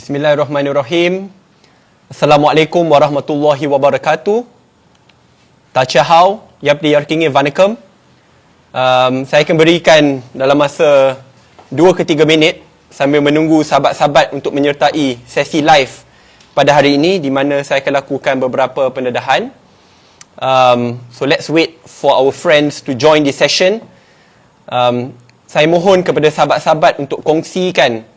Bismillahirrahmanirrahim. Assalamualaikum warahmatullahi wabarakatuh. Tachahau, yapdi yarkinge vanakam. Saya akan berikan dalam masa 2 ke 3 minit sambil menunggu sahabat-sahabat untuk menyertai sesi live pada hari ini, di mana saya akan lakukan beberapa pendedahan. So let's wait for our friends to join this session. Saya mohon kepada sahabat-sahabat untuk kongsikan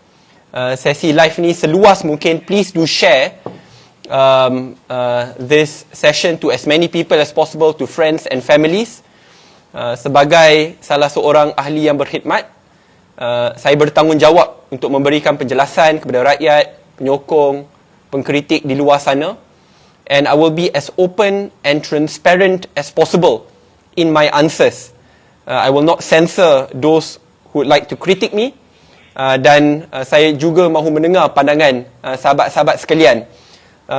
sesi live ni seluas mungkin. Please do share this session to as many people as possible, to friends and families. Sebagai salah seorang ahli yang berkhidmat, saya bertanggungjawab untuk memberikan penjelasan kepada rakyat, penyokong, pengkritik di luar sana. And I will be as open and transparent as possible in my answers. I will not censor those who would like to critic me. Dan saya juga mahu mendengar pandangan sahabat-sahabat sekalian.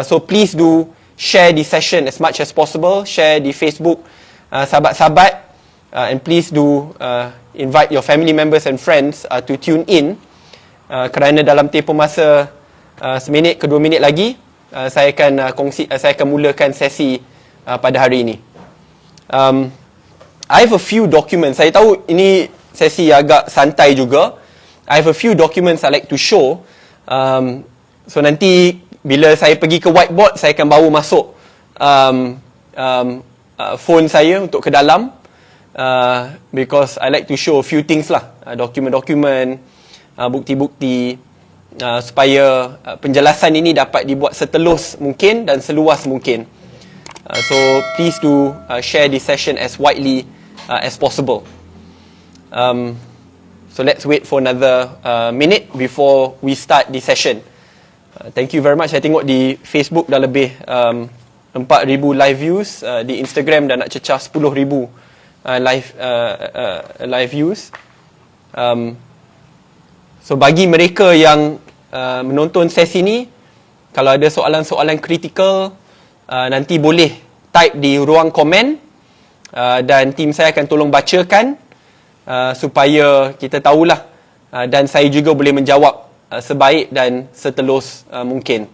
So please do share the session as much as possible. Share di Facebook sahabat-sahabat. And please do invite your family members and friends to tune in. Kerana dalam tempoh masa 1 minit ke 2 minit lagi, saya akan mulakan sesi pada hari ini. I have a few documents. Saya tahu ini sesi agak santai juga. I have a few documents I like to show. So nanti bila saya pergi ke whiteboard, saya akan bawa masuk phone saya untuk ke dalam. Because I like to show a few things lah. Dokumen-dokumen, bukti-bukti, supaya penjelasan ini dapat dibuat setelus mungkin dan seluas mungkin. So please do share this session as widely as possible. So let's wait for another minute before we start the session. Thank you very much. Saya tengok di Facebook dah lebih 4,000 live views. Di Instagram dah nak cecah 10,000 live views. So bagi mereka yang menonton sesi ni, kalau ada soalan-soalan kritikal, nanti boleh type di ruang komen, dan tim saya akan tolong bacakan, supaya kita tahulah, dan saya juga boleh menjawab sebaik dan setelus mungkin.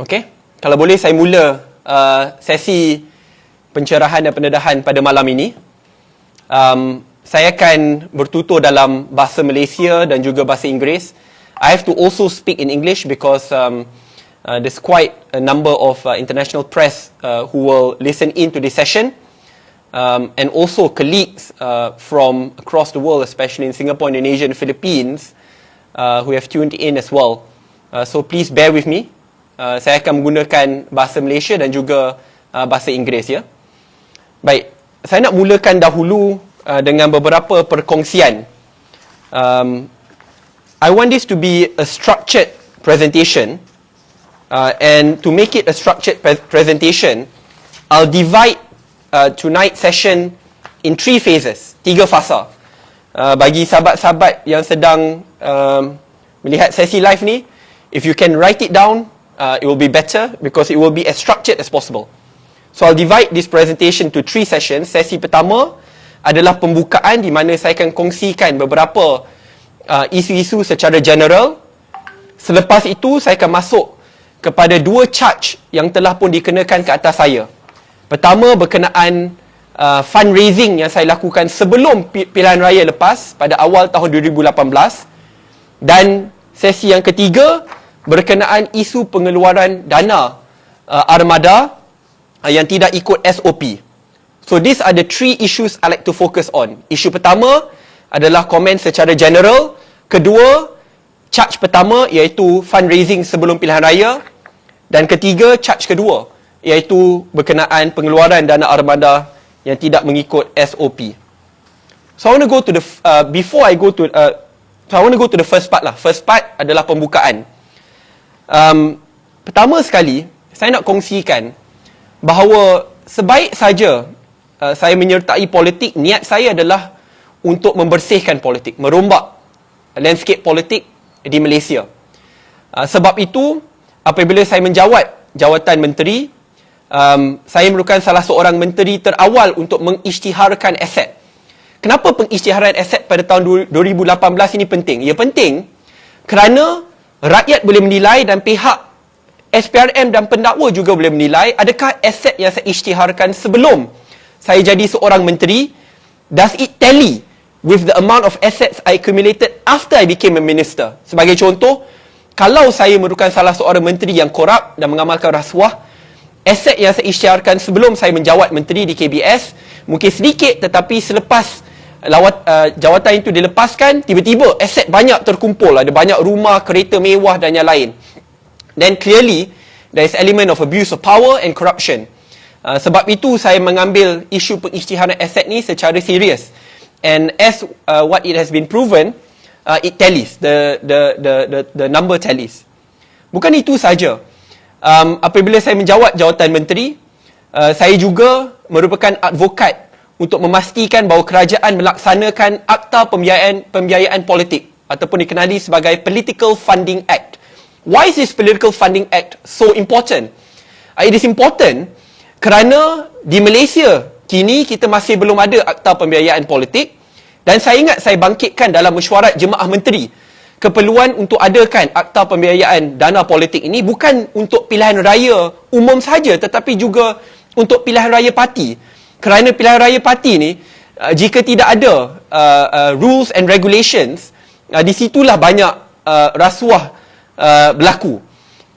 Okey, kalau boleh saya mula sesi pencerahan dan pendedahan pada malam ini. Saya akan bertutur dalam bahasa Malaysia dan juga bahasa Inggeris. I have to also speak in English because there's quite a number of international press who will listen in to this session, and also colleagues from across the world, especially in Singapore, Indonesia and Philippines, who have tuned in as well. So please bear with me. Saya akan menggunakan bahasa Malaysia dan juga bahasa Inggeris, ya. Baik, saya nak mulakan dahulu dengan beberapa perkongsian. I want this to be a structured presentation, and to make it a structured presentation, I'll divide tonight's session in 3 phases, 3 fasa. Bagi sahabat-sahabat yang sedang melihat sesi live ni, if you can write it down, it will be better because it will be as structured as possible. So I'll divide this presentation to 3 sessions. Sesi pertama adalah pembukaan, di mana saya akan kongsikan beberapa isu-isu secara general. Selepas itu saya akan masuk kepada 2 charge yang telah pun dikenakan ke atas saya. Pertama berkenaan fundraising yang saya lakukan sebelum pilihan raya lepas pada awal tahun 2018. Dan sesi yang ketiga berkenaan isu pengeluaran dana ARMADA yang tidak ikut SOP. So these are the 3 issues I like to focus on. Isu pertama adalah komen secara general. Kedua, charge pertama iaitu fundraising sebelum pilihan raya. Dan ketiga, charge kedua iaitu berkenaan pengeluaran dana ARMADA yang tidak mengikut SOP. So I want to go to the I want to go to the first part lah. First part adalah pembukaan. Pertama sekali, saya nak kongsikan bahawa sebaik saja saya menyertai politik, niat saya adalah untuk membersihkan politik, merombak landscape politik di Malaysia. Sebab itu, apabila saya menjawat jawatan menteri, saya merupakan salah seorang menteri terawal untuk mengisytiharkan aset. Kenapa pengisytiharan aset pada tahun 2018 ini penting? Ia penting kerana rakyat boleh menilai dan pihak SPRM dan pendakwa juga boleh menilai adakah aset yang saya isytiharkan sebelum saya jadi seorang menteri, does it tally with the amount of assets I accumulated after I became a minister. Sebagai contoh, kalau saya merupakan salah seorang menteri yang korup dan mengamalkan rasuah, aset yang saya isytiharkan sebelum saya menjawat menteri di KBS mungkin sedikit, tetapi selepas jawatan itu dilepaskan, tiba-tiba aset banyak terkumpul, ada banyak rumah, kereta mewah dan yang lain. Then clearly there is element of abuse of power and corruption. Sebab itu saya mengambil isu pengisytiharan aset ni secara serius. And as what it has been proven, it tallies, the number tallies. Bukan itu saja. Apabila saya menjawat jawatan menteri, saya juga merupakan advokat untuk memastikan bahawa kerajaan melaksanakan Akta Pembiayaan Politik ataupun dikenali sebagai Political Funding Act. Why is this Political Funding Act so important? It is important kerana di Malaysia kini kita masih belum ada Akta Pembiayaan Politik, dan saya ingat saya bangkitkan dalam mesyuarat Jemaah Menteri keperluan untuk adakan Akta Pembiayaan Dana Politik ini bukan untuk pilihan raya umum saja, tetapi juga untuk pilihan raya parti. Kerana pilihan raya parti ni, jika tidak ada rules and regulations, di situlah banyak rasuah berlaku.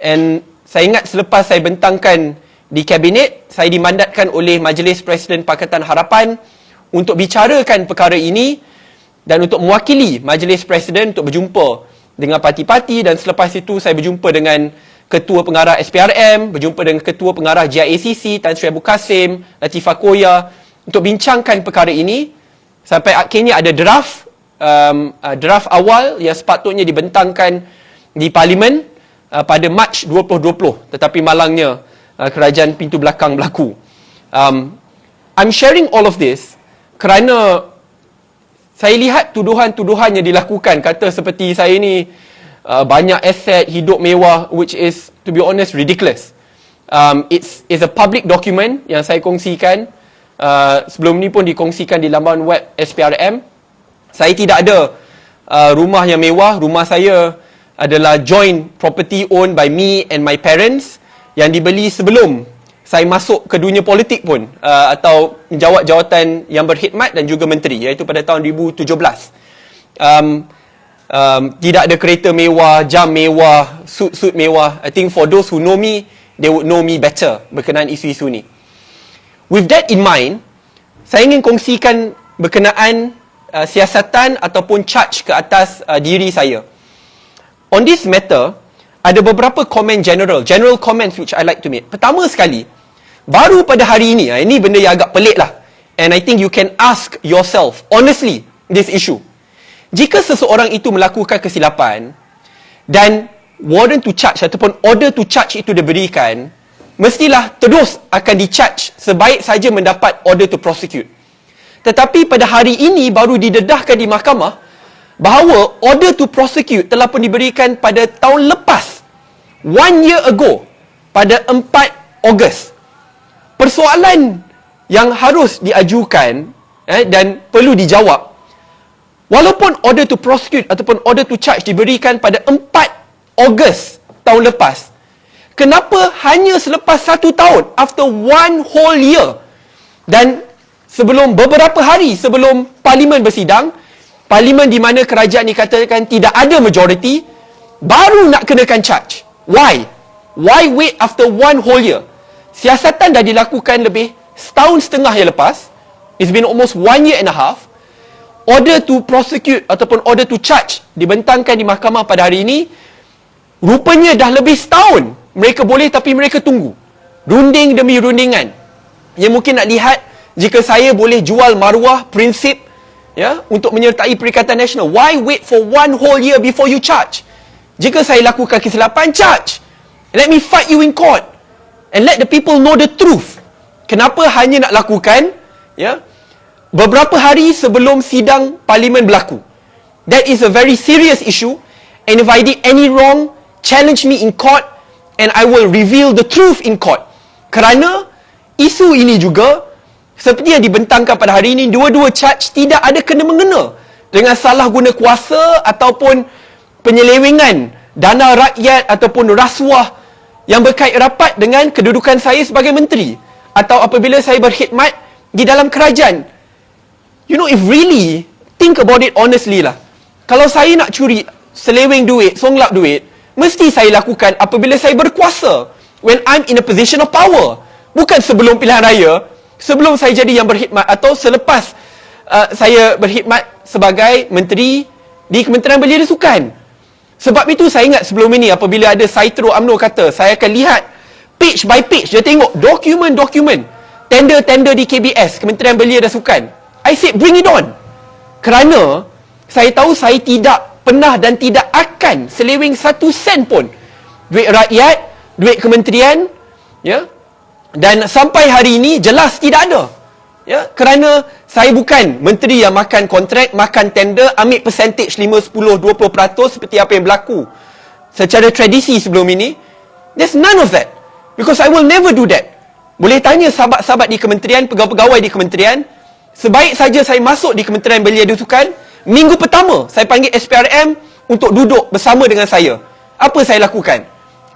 And saya ingat selepas saya bentangkan di kabinet, saya dimandatkan oleh Majlis Presiden Pakatan Harapan untuk bicarakan perkara ini dan untuk mewakili Majlis Presiden untuk berjumpa dengan parti-parti, dan selepas itu saya berjumpa dengan Ketua Pengarah SPRM, berjumpa dengan Ketua Pengarah GIACC, Tan Sri Abu Kasim, Latifah Koya, untuk bincangkan perkara ini sampai akhirnya ada draft awal yang sepatutnya dibentangkan di Parlimen pada Mac 2020, tetapi malangnya kerajaan pintu belakang berlaku. I'm sharing all of this kerana saya lihat tuduhan-tuduhan yang dilakukan, kata seperti saya ni banyak aset, hidup mewah, which is, to be honest, ridiculous. It's a public document yang saya kongsikan. Sebelum ni pun dikongsikan di laman web SPRM. Saya tidak ada rumah yang mewah. Rumah saya adalah joint property owned by me and my parents, yang dibeli sebelum saya masuk ke dunia politik pun, atau menjawat jawatan yang berkhidmat dan juga menteri, iaitu pada tahun 2017. Tidak ada kereta mewah, jam mewah, suit mewah. I think for those who know me, they would know me better berkenaan isu-isu ni. With that in mind, saya ingin kongsikan berkenaan siasatan ataupun charge ke atas diri saya. On this matter, ada beberapa komen general comments which I like to make. Pertama sekali, baru pada hari ini, ini benda yang agak pelik lah, and I think you can ask yourself honestly this issue. Jika seseorang itu melakukan kesilapan dan warrant to charge ataupun order to charge itu diberikan, mestilah terus akan di-charge sebaik saja mendapat order to prosecute. Tetapi pada hari ini baru didedahkan di mahkamah bahawa order to prosecute telah pun diberikan pada tahun lepas, 1 year ago, pada 4 Ogos. Persoalan yang harus diajukan dan perlu dijawab, walaupun order to prosecute ataupun order to charge diberikan pada 4 Ogos tahun lepas, kenapa hanya selepas 1 tahun, after 1 whole year, dan sebelum beberapa hari sebelum Parlimen bersidang, Parlimen di mana kerajaan dikatakan tidak ada majoriti, baru nak kenakan charge? Why? Why wait after 1 whole year? Siasatan dah dilakukan lebih setahun setengah yang lepas. It's been almost 1 year and a half. Order to prosecute ataupun order to charge dibentangkan di mahkamah pada hari ini. Rupanya dah lebih setahun mereka boleh, tapi mereka tunggu. Runding demi rundingan. Yang mungkin nak lihat, jika saya boleh jual maruah prinsip untuk menyertai Perikatan Nasional, why wait for 1 whole year before you charge? Jika saya lakukan kesilapan, charge. Let me fight you in court and let the people know the truth. Kenapa hanya nak lakukan beberapa hari sebelum sidang Parlimen berlaku? That is a very serious issue, and if I did any wrong, challenge me in court, and I will reveal the truth in court. Kerana isu ini juga, seperti yang dibentangkan pada hari ini, dua-dua charge tidak ada kena-mengena dengan salah guna kuasa ataupun penyelewengan dana rakyat ataupun rasuah yang berkait rapat dengan kedudukan saya sebagai menteri atau apabila saya berkhidmat di dalam kerajaan. You know, if really think about it honestly lah, kalau saya nak curi, seleweng duit, songlap duit, mesti saya lakukan apabila saya berkuasa, when I'm in a position of power, bukan sebelum pilihan raya, sebelum saya jadi yang berkhidmat atau selepas saya berkhidmat sebagai menteri di Kementerian Belia dan Sukan. Sebab itu saya ingat sebelum ini apabila ada Saitro UMNO kata, saya akan lihat page by page, dia tengok dokumen-dokumen tender-tender di KBS, Kementerian Belia dan Sukan. I said, bring it on. Kerana saya tahu saya tidak pernah dan tidak akan seleweng 1 sen pun duit rakyat, duit kementerian, ya. Dan sampai hari ini jelas tidak ada. Ya, kerana saya bukan menteri yang makan kontrak, makan tender, ambil percentage 5, 10, 20% seperti apa yang berlaku secara tradisi sebelum ini. There's none of that. Because I will never do that. Boleh tanya sahabat-sahabat di kementerian, pegawai-pegawai di kementerian, sebaik saja saya masuk di Kementerian Belia dan Sukan, minggu pertama saya panggil SPRM untuk duduk bersama dengan saya. Apa saya lakukan?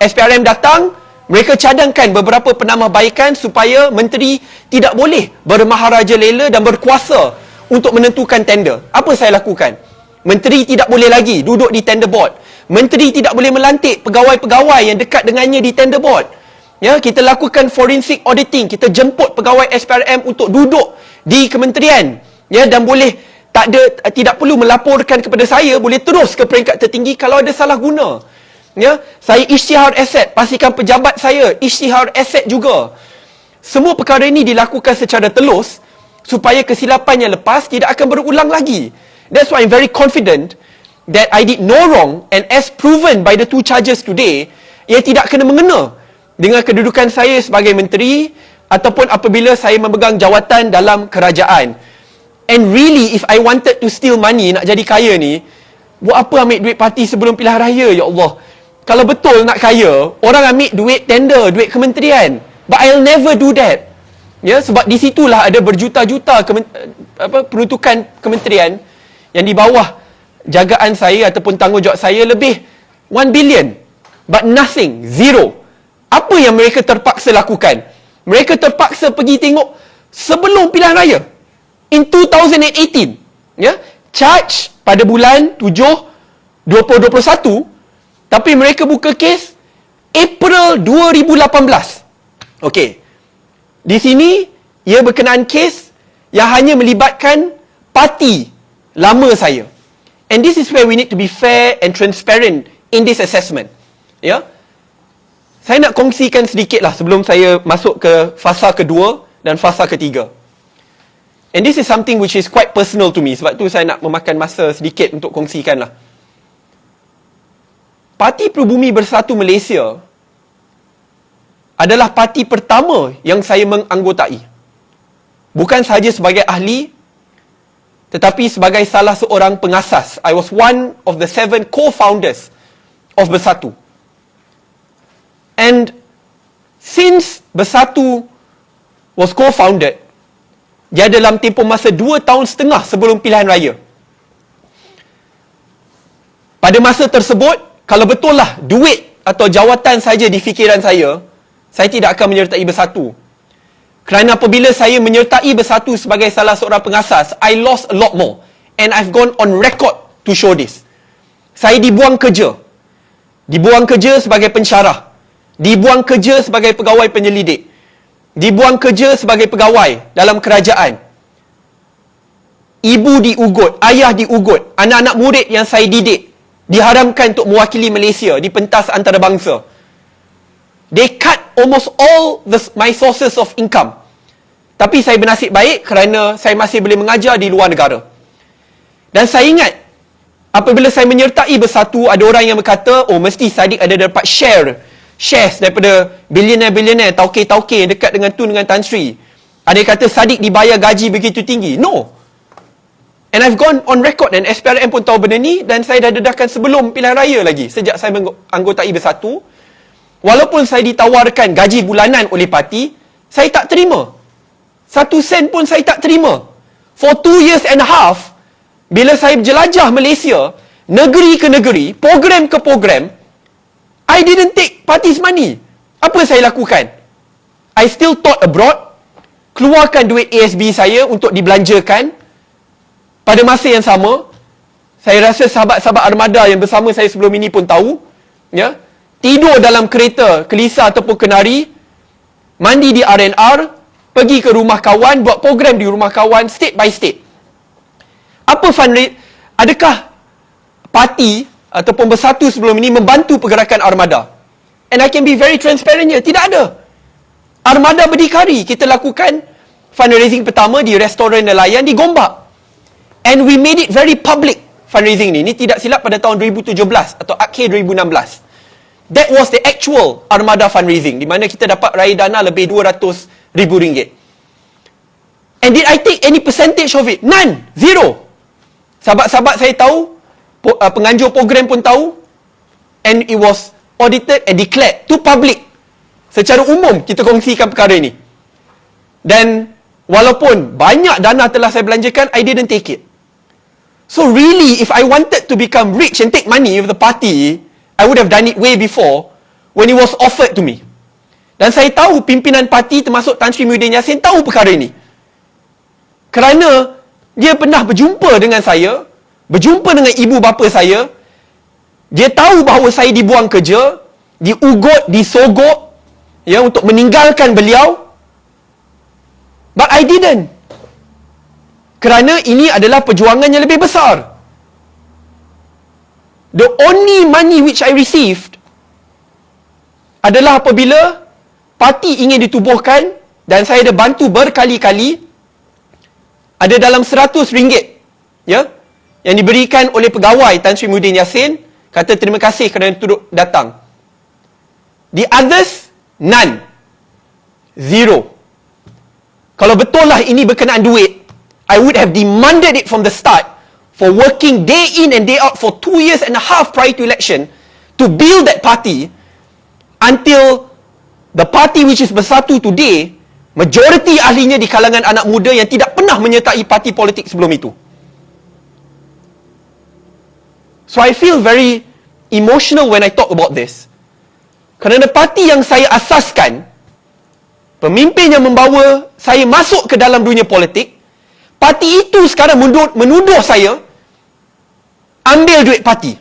SPRM datang, mereka cadangkan beberapa penambahbaikan supaya menteri tidak boleh bermaharaja lela dan berkuasa untuk menentukan tender. Apa saya lakukan? Menteri tidak boleh lagi duduk di tender board. Menteri tidak boleh melantik pegawai-pegawai yang dekat dengannya di tender board. Ya, kita lakukan forensic auditing. Kita jemput pegawai SPRM untuk duduk di kementerian. Ya, dan boleh tidak perlu melaporkan kepada saya, boleh terus ke peringkat tertinggi kalau ada salah guna. Ya, saya isytihar aset, pastikan pejabat saya isytihar aset juga. Semua perkara ini dilakukan secara telus supaya kesilapan yang lepas tidak akan berulang lagi. That's why I'm very confident that I did no wrong, and as proven by the 2 charges today, ia tidak kena mengena dengan kedudukan saya sebagai menteri ataupun apabila saya memegang jawatan dalam kerajaan. And really, if I wanted to steal money, nak jadi kaya ni, buat apa ambil duit parti sebelum pilihan raya, ya Allah? Kalau betul nak kaya, orang ambil duit tender, duit kementerian. But I'll never do that. Ya, sebab di situlah ada berjuta-juta peruntukan kementerian yang di bawah jagaan saya ataupun tanggungjawab saya lebih 1 billion. But nothing, zero. Apa yang mereka terpaksa lakukan? Mereka terpaksa pergi tengok sebelum pilihan raya. In 2018, ya, charge pada bulan 7 2021, tapi mereka buka kes April 2018. Okey. Di sini ia berkenaan kes yang hanya melibatkan parti lama saya. And this is where we need to be fair and transparent in this assessment. Ya. Saya nak kongsikan sedikitlah sebelum saya masuk ke fasa kedua dan fasa ketiga. And this is something which is quite personal to me. Sebab tu saya nak memakan masa sedikit untuk kongsikanlah. Parti Pribumi Bersatu Malaysia adalah parti pertama yang saya menganggotai. Bukan sahaja sebagai ahli, tetapi sebagai salah seorang pengasas. I was one of the 7 co-founders of Bersatu. And since Bersatu was co-founded, dia dalam tempoh masa 2 tahun setengah sebelum pilihan raya. Pada masa tersebut, kalau betul lah duit atau jawatan saja di fikiran saya tidak akan menyertai Bersatu. Kerana apabila saya menyertai Bersatu sebagai salah seorang pengasas, I lost a lot more. And I've gone on record to show this. Saya dibuang kerja. Dibuang kerja sebagai pensyarah. Dibuang kerja sebagai pegawai penyelidik. Dibuang kerja sebagai pegawai dalam kerajaan. Ibu diugut, ayah diugut, anak-anak murid yang saya didik diharamkan untuk mewakili Malaysia di pentas antarabangsa. They cut almost all my sources of income. Tapi saya bernasib baik kerana saya masih boleh mengajar di luar negara. Dan saya ingat, apabila saya menyertai Bersatu, ada orang yang berkata, oh mesti Saddiq ada dapat shares daripada billionaire, tauke-tauke yang dekat dengan Tun dengan Tan Sri. Ada yang kata Saddiq dibayar gaji begitu tinggi. No. And I've gone on record, dan SPRM pun tahu benda ni, dan saya dah dedahkan sebelum pilihan raya lagi, sejak saya anggotai Bersatu. Walaupun saya ditawarkan gaji bulanan oleh parti, saya tak terima. 1 sen pun saya tak terima. For 2 years and a half, bila saya jelajah Malaysia, negeri ke negeri, program ke program, I didn't take party's money. Apa saya lakukan? I still taught abroad, keluarkan duit ASB saya untuk dibelanjakan. Pada masa yang sama, saya rasa sahabat-sahabat ARMADA yang bersama saya sebelum ini pun tahu, ya, tidur dalam kereta, kelisa ataupun kenari, mandi di R&R, pergi ke rumah kawan, buat program di rumah kawan, state by state. Apa fundraising? Adakah parti ataupun Bersatu sebelum ini membantu pergerakan ARMADA? And I can be very transparent here. Tidak ada. ARMADA berdikari. Kita lakukan fundraising pertama di restoran nelayan di Gombak. And we made it very public, fundraising ni. Ini tidak silap pada tahun 2017 atau akhir 2016. That was the actual ARMADA fundraising, di mana kita dapat raih dana lebih RM200,000. And did I take any percentage of it? None. Zero. Sahabat-sahabat saya tahu, penganjur program pun tahu, and it was audited and declared to public. Secara umum, kita kongsikan perkara ini. Dan walaupun banyak dana telah saya belanjakan, I didn't take it. So really, if I wanted to become rich and take money with the party, I would have done it way before when it was offered to me. Dan saya tahu pimpinan parti termasuk Tan Sri Muhyiddin Yassin tahu perkara ini. Kerana dia pernah berjumpa dengan saya, berjumpa dengan ibu bapa saya, dia tahu bahawa saya dibuang kerja, diugut, disogok, ya, untuk meninggalkan beliau. But I didn't. Kerana ini adalah perjuangan yang lebih besar. The only money which I received adalah apabila parti ingin ditubuhkan dan saya ada bantu berkali-kali, ada dalam RM100, ya, yang diberikan oleh pegawai Tan Sri Muhyiddin Yassin, kata terima kasih kerana turut datang. The others, none. Zero. Kalau betul lah ini berkenaan duit, I would have demanded it from the start for working day in and day out for 2 years and a half prior to election to build that party until the party which is Bersatu today, majoriti ahlinya di kalangan anak muda yang tidak pernah menyertai parti politik sebelum itu. So I feel very emotional when I talk about this. Kerana parti yang saya asaskan, pemimpin yang membawa saya masuk ke dalam dunia politik, parti itu sekarang menuduh saya ambil duit parti.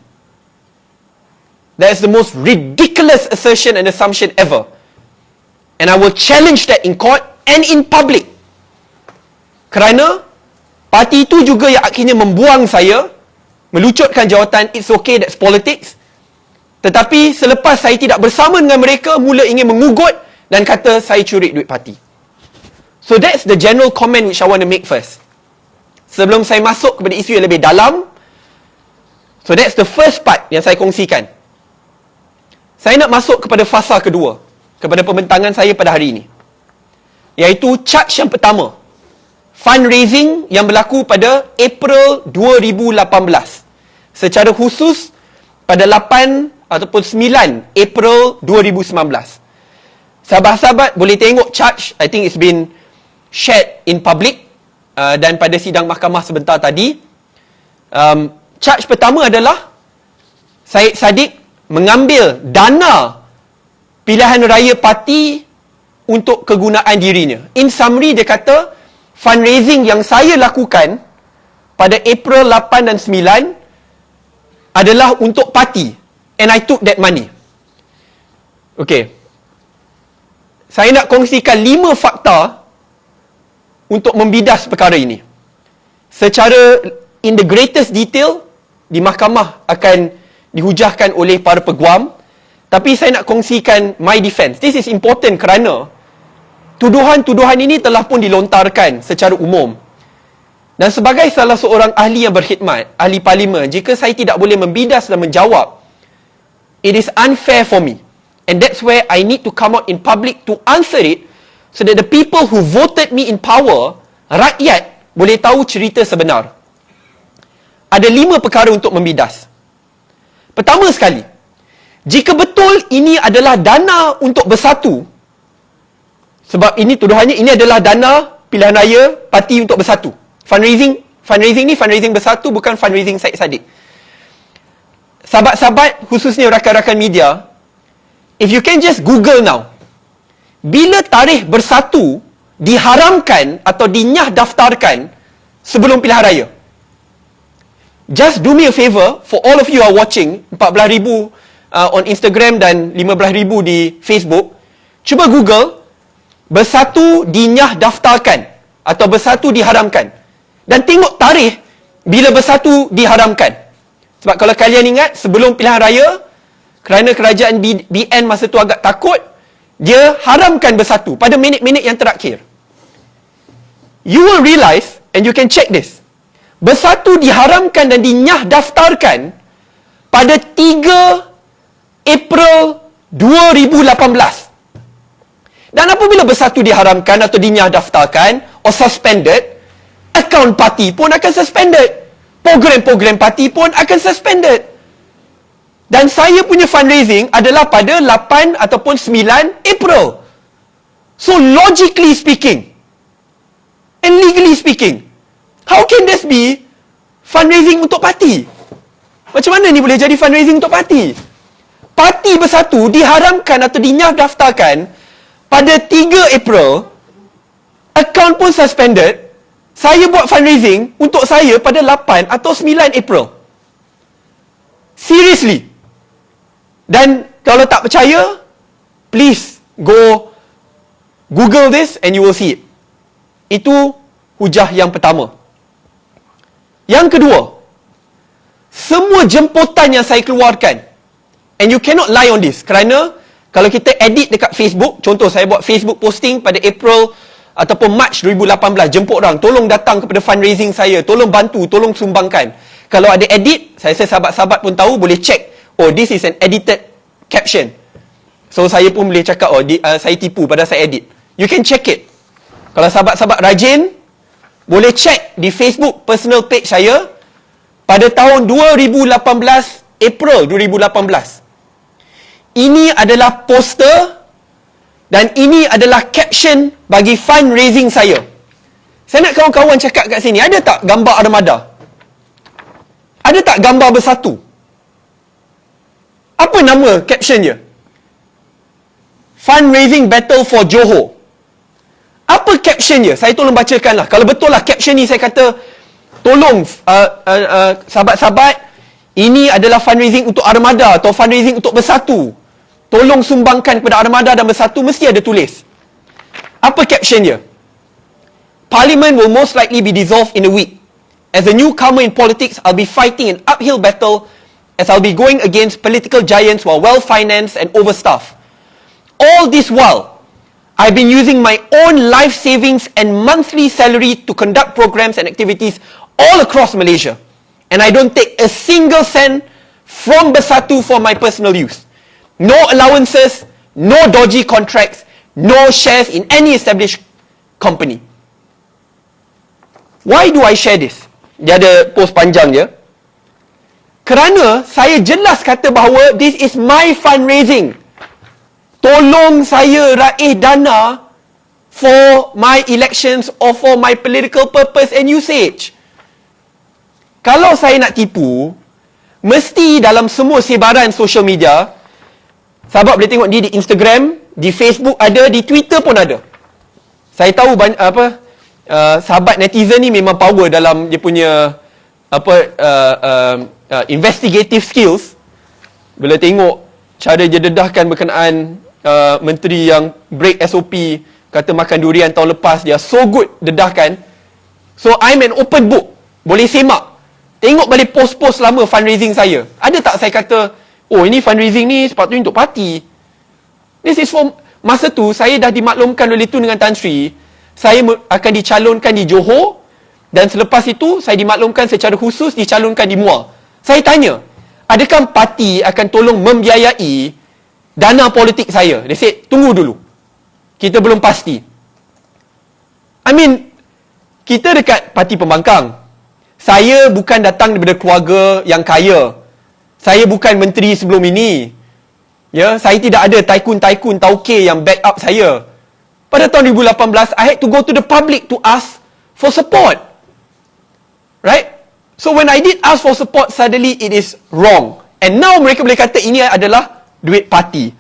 That is the most ridiculous assertion and assumption ever. And I will challenge that in court and in public. Kerana parti itu juga yang akhirnya membuang saya, melucutkan jawatan, it's okay, that's politics. Tetapi selepas saya tidak bersama dengan mereka, mula ingin mengugut dan kata saya curi duit parti. So that's the general comment which I want to make first. Sebelum saya masuk kepada isu yang lebih dalam, so that's the first part yang saya kongsikan. Saya nak masuk kepada fasa kedua, kepada pembentangan saya pada hari ini, iaitu charge yang pertama, fundraising yang berlaku pada April 2018, secara khusus pada 8 ataupun 9 April 2019. Sahabat-sahabat boleh tengok charge, I think it's been shared in public, dan pada sidang mahkamah sebentar tadi. Charge pertama adalah Syed Saddiq mengambil dana pilihan raya parti untuk kegunaan dirinya. In summary, dia kata fundraising yang saya lakukan pada April 8 dan 9 adalah untuk parti, and I took that money. Okay, saya nak kongsikan 5 fakta untuk membidas perkara ini. Secara in the greatest detail, di mahkamah akan dihujahkan oleh para peguam. Tapi saya nak kongsikan my defense. This is important kerana tuduhan-tuduhan ini telah pun dilontarkan secara umum. Dan sebagai salah seorang ahli yang berkhidmat, ahli parlimen, jika saya tidak boleh membidas dan menjawab, it is unfair for me. And that's where I need to come out in public to answer it, so that the people who voted me in power, rakyat, boleh tahu cerita sebenar. ada 5 perkara untuk membidas. Pertama sekali, jika betul ini adalah dana untuk bersatu, sebab ini tuduhannya ini adalah dana pilihan raya parti untuk bersatu. Fundraising ni fundraising bersatu, bukan fundraising Syed Saddiq. Sahabat-sahabat, khususnya rakan-rakan media, if you can just Google now, bila tarikh bersatu diharamkan atau dinyah daftarkan sebelum pilihan raya. Just do me a favor, for all of you are watching, 14,000 on Instagram dan 15,000 di Facebook, cuba Google, bersatu dinyah daftarkan atau bersatu diharamkan. Dan tengok tarikh bila bersatu diharamkan. Sebab kalau kalian ingat, sebelum pilihan raya, kerana kerajaan BN masa tu agak takut, dia haramkan bersatu pada minit-minit yang terakhir. You will realize, and you can check this, bersatu diharamkan dan dinyah daftarkan pada 3 April 2018. Dan apabila bersatu diharamkan atau dinyah daftarkan or suspended, akaun parti pun akan suspended. Program-program parti pun akan suspended. Dan saya punya fundraising adalah pada 8 ataupun 9 April. So logically speaking, and legally speaking, how can this be fundraising untuk parti? Macam mana ni boleh jadi fundraising untuk parti? Parti bersatu diharamkan atau dinyah daftarkan pada 3 April, akaun pun suspended. Saya buat fundraising untuk saya pada 8 atau 9 April. Seriously. Dan kalau tak percaya, please go Google this and you will see it. Itu hujah yang pertama. Yang kedua, semua jemputan yang saya keluarkan, and you cannot lie on this, kerana kalau kita edit dekat Facebook, contoh saya buat Facebook posting pada April ataupun March 2018, jemput orang, tolong datang kepada fundraising saya, tolong bantu, tolong sumbangkan. Kalau ada edit, saya rasa sahabat-sahabat pun tahu, boleh check, oh this is an edited caption. So saya pun boleh cakap, oh saya tipu pada saya edit. You can check it. Kalau sahabat-sahabat rajin, boleh check di Facebook personal page saya pada tahun 2018, April 2018. Ini adalah poster dan ini adalah caption bagi fundraising saya. Saya nak kawan-kawan cakap kat sini, ada tak gambar ARMADA? Ada tak gambar bersatu? Apa nama caption dia? Fundraising Battle for Johor. Apa caption dia? Saya tolong bacakanlah. Kalau betul lah caption ni saya kata, tolong sahabat-sahabat, ini adalah fundraising untuk ARMADA atau fundraising untuk bersatu. Tolong sumbangkan kepada ARMADA dan bersatu, mesti ada tulis. Apa caption dia? Parliament will most likely be dissolved in a week. As a newcomer in politics, I'll be fighting an uphill battle as I'll be going against political giants who are well-financed and overstaffed. All this while, I've been using my own life savings and monthly salary to conduct programs and activities all across Malaysia. And I don't take a single cent from Bersatu for my personal use. No allowances, no dodgy contracts, no shares in any established company. Why do I share this? Dia ada post panjang je. Kerana saya jelas kata bahawa this is my fundraising. Tolong saya raih dana for my elections or for my political purpose and usage. Kalau saya nak tipu, mesti dalam semua sebaran social media, sahabat boleh tengok di Instagram, di Facebook ada, di Twitter pun ada. Saya tahu sahabat netizen ni memang power dalam dia punya investigative skills. Bila tengok cara dia dedahkan berkenaan menteri yang break SOP, kata makan durian tahun lepas, dia so good dedahkan. So I'm an open book, boleh semak. Tengok balik post-post lama fundraising saya. Ada tak saya kata, oh ini fundraising ni sepatutnya untuk parti. This is for, masa tu saya dah dimaklumkan oleh Tun dengan Tan Sri, saya akan dicalonkan di Johor, dan selepas itu saya dimaklumkan secara khusus dicalonkan di Muar. Saya tanya, adakah parti akan tolong membiayai dana politik saya? Dia said, tunggu dulu, kita belum pasti. I mean, kita dekat parti pembangkang, saya bukan datang daripada keluarga yang kaya. Saya bukan menteri sebelum ini. Ya, saya tidak ada tycoon-tycoon tauke yang back up saya. Pada tahun 2018, I had to go to the public to ask for support. Right? So when I did ask for support, suddenly it is wrong. And now mereka boleh kata ini adalah duit parti.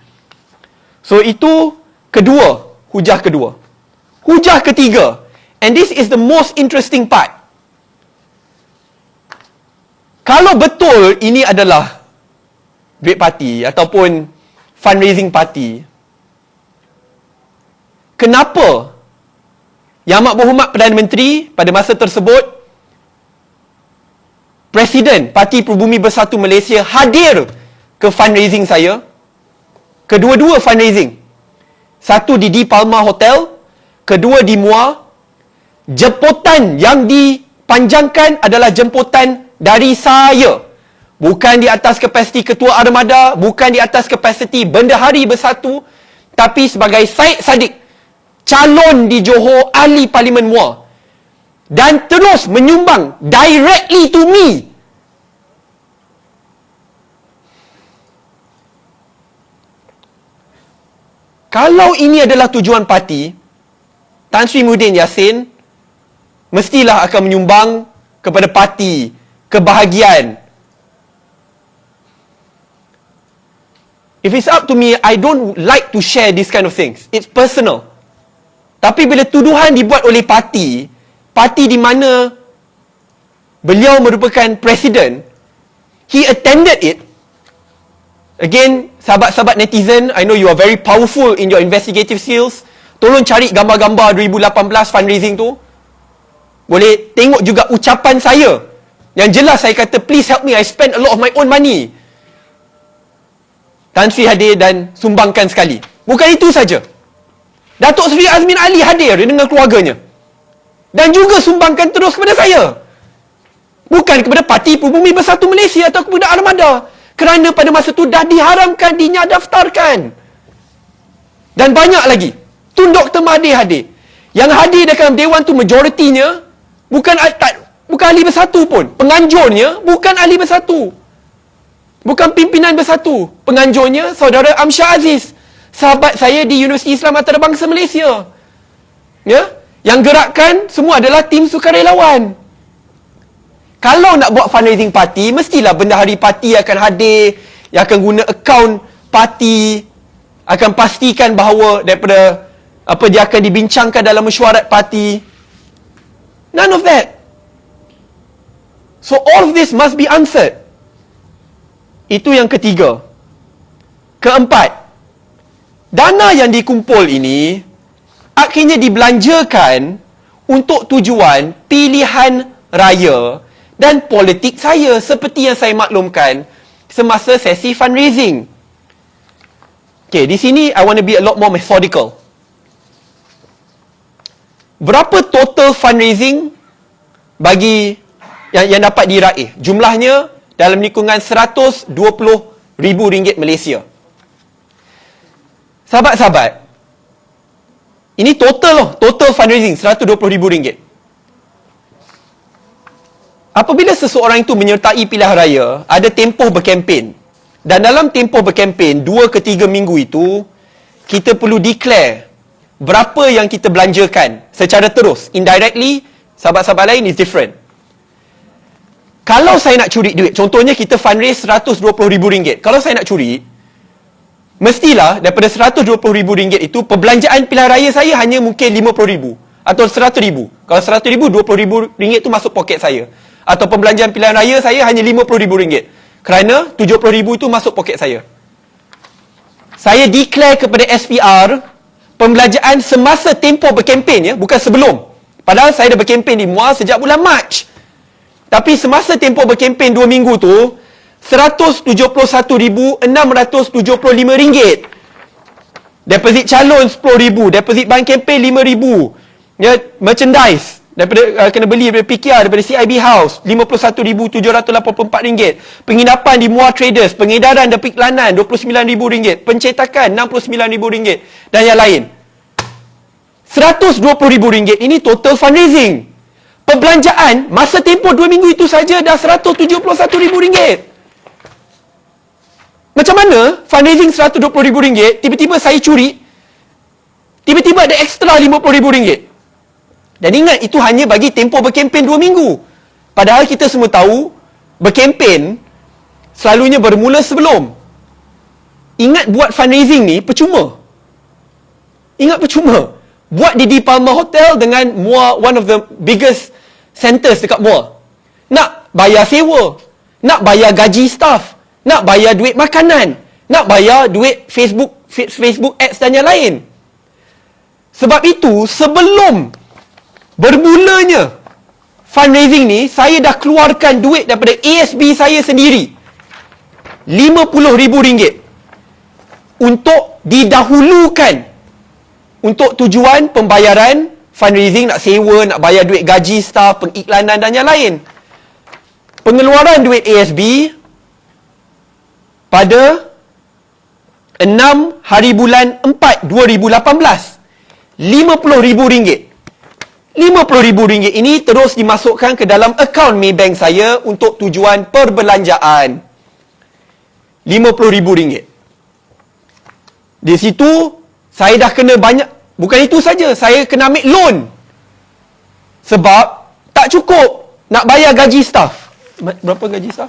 So itu kedua, hujah kedua. Hujah ketiga, and this is the most interesting part. Kalau betul ini adalah duit parti ataupun fundraising parti, kenapa Yang Amat Berhormat Perdana Menteri pada masa tersebut, Presiden Parti Pribumi Bersatu Malaysia hadir ke fundraising saya? Kedua-dua fundraising. Satu di Palma Hotel, kedua di Muar. Jemputan yang dipanjangkan adalah jemputan dari saya. Bukan di atas kapasiti Ketua ARMADA, bukan di atas kapasiti Bendahari Bersatu, tapi sebagai Syed Saddiq, calon di Johor Ahli Parlimen Muar. Dan terus menyumbang directly to me. Kalau ini adalah tujuan parti, Tan Sri Muhyiddin Yassin mestilah akan menyumbang kepada parti kebahagiaan. If it's up to me, I don't like to share this kind of things. It's personal. Tapi bila tuduhan dibuat oleh parti di mana beliau merupakan presiden, he attended it. Again, sahabat-sahabat netizen, I know you are very powerful in your investigative skills. Tolong cari gambar-gambar 2018 fundraising tu. Boleh tengok juga ucapan saya. Yang jelas saya kata, please help me, I spend a lot of my own money. Tan Sri hadir dan sumbangkan sekali. Bukan itu saja. Datuk Seri Azmin Ali hadir dengan keluarganya. Dan juga sumbangkan terus kepada saya. Bukan kepada Parti Pribumi Bersatu Malaysia atau kepada ARMADA. Kerana pada masa itu dah diharamkan, dinyadaftarkan. Dan banyak lagi. Tun Dr. Mahathir hadir. Yang hadir dalam Dewan tu majoritinya bukan ahli bersatu pun. Penganjurnya bukan ahli bersatu. Bukan pimpinan bersatu. Penganjurnya Saudara Amsyar Aziz, sahabat saya di Universiti Islam Antarabangsa Malaysia. Ya? Yang gerakkan semua adalah tim sukarelawan. Kalau nak buat fundraising parti, mestilah bendahari parti akan hadir, yang akan guna akaun parti, akan pastikan bahawa daripada apa dia akan dibincangkan dalam mesyuarat parti. None of that. So all of this must be answered. Itu yang ketiga. Keempat, dana yang dikumpul ini akhirnya dibelanjakan untuk tujuan pilihan raya dan politik saya, seperti yang saya maklumkan semasa sesi fundraising. Okay, di sini I want to be a lot more methodical. Berapa total fundraising bagi yang dapat diraih? Jumlahnya dalam lingkungan RM120,000 Malaysia. Sahabat-sahabat, ini total fundraising RM120,000. Apabila seseorang itu menyertai pilihan raya, ada tempoh berkempen. Dan dalam tempoh berkempen 2 ke 3 minggu itu, kita perlu declare berapa yang kita belanjakan secara terus. Indirectly, sahabat-sahabat lain is different. Kalau saya nak curi duit, contohnya kita fundraise RM120,000. Kalau saya nak curi, mestilah daripada RM120,000 itu, perbelanjaan pilihan raya saya hanya mungkin RM50,000 atau RM100,000. Kalau RM100,000, RM20,000 itu masuk poket saya. Atau pembelanjaan pilihan raya saya hanya RM50,000. Kerana RM70,000 itu masuk poket saya. Saya declare kepada SPR pembelanjaan semasa tempoh berkempen, ya, bukan sebelum. Padahal saya dah berkempen di Muar sejak bulan Mac. Tapi semasa tempoh berkempen 2 minggu tu, RM171,675. Deposit calon RM10,000, deposit bahan kempen RM5,000. Ya, merchandise daripada kena beli daripada PKR, daripada CIB House RM51,784. Penginapan di Muar Traders, pengedaran dan iklanan RM29,000, pencetakan RM69,000 dan yang lain. RM120,000 ini total fundraising. Perbelanjaan masa tempoh 2 minggu itu saja dah RM171,000. Macam mana fundraising RM120,000, tiba-tiba saya curi, tiba-tiba ada ekstra RM50,000. Dan ingat, itu hanya bagi tempoh berkempen 2 minggu. Padahal kita semua tahu, berkempen selalunya bermula sebelum. Ingat, buat fundraising ni percuma. Ingat, percuma. Buat di Palma Hotel dengan Muar, one of the biggest centers dekat Muar. Nak bayar sewa, nak bayar gaji staff, nak bayar duit makanan, nak bayar duit Facebook ads dan yang lain. Sebab itu, sebelum bermulanya fundraising ni, saya dah keluarkan duit daripada ASB saya sendiri, RM50,000, untuk didahulukan untuk tujuan pembayaran fundraising, nak sewa, nak bayar duit gaji staff, pengiklanan dan yang lain. Pengeluaran duit ASB pada 6 hari bulan 4 2018, RM50,000. RM50,000 ini terus dimasukkan ke dalam akaun Maybank saya untuk tujuan perbelanjaan. RM50,000. Di situ saya dah kena banyak. Bukan itu saja, saya kena ambil loan. Sebab tak cukup nak bayar gaji staff. Berapa gaji staff?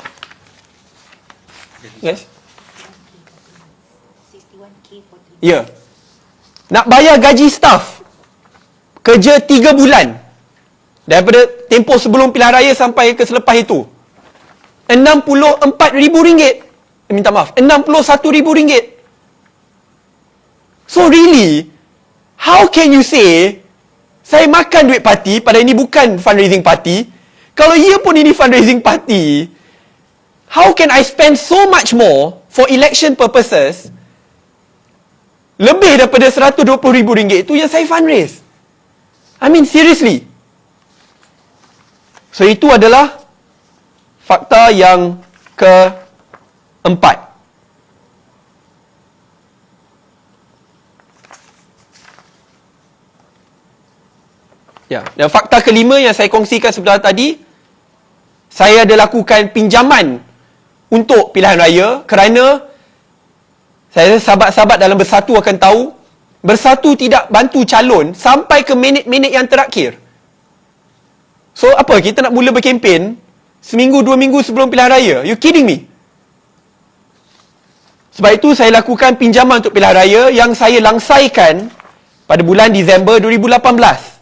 Guys? 61K. Ya. Nak bayar gaji staff. Kerja 3 bulan. Daripada tempoh sebelum pilihan raya sampai ke selepas itu. RM64,000. Minta maaf, RM61,000. So really, how can you say, saya makan duit parti, padahal ini bukan fundraising parti. Kalau ia pun ini fundraising parti, how can I spend so much more for election purposes, lebih daripada RM120,000 itu yang saya fundraise? I mean, seriously. So, itu adalah fakta yang keempat. Ya, dan fakta kelima yang saya kongsikan sebentar tadi, saya ada lakukan pinjaman untuk pilihan raya kerana saya sahabat-sahabat dalam Bersatu akan tahu, Bersatu tidak bantu calon sampai ke minit-minit yang terakhir. So, apa? Kita nak mula berkempen seminggu, 2 minggu sebelum pilihan raya? You kidding me? Sebab itu, saya lakukan pinjaman untuk pilihan raya yang saya langsaikan pada bulan Disember 2018.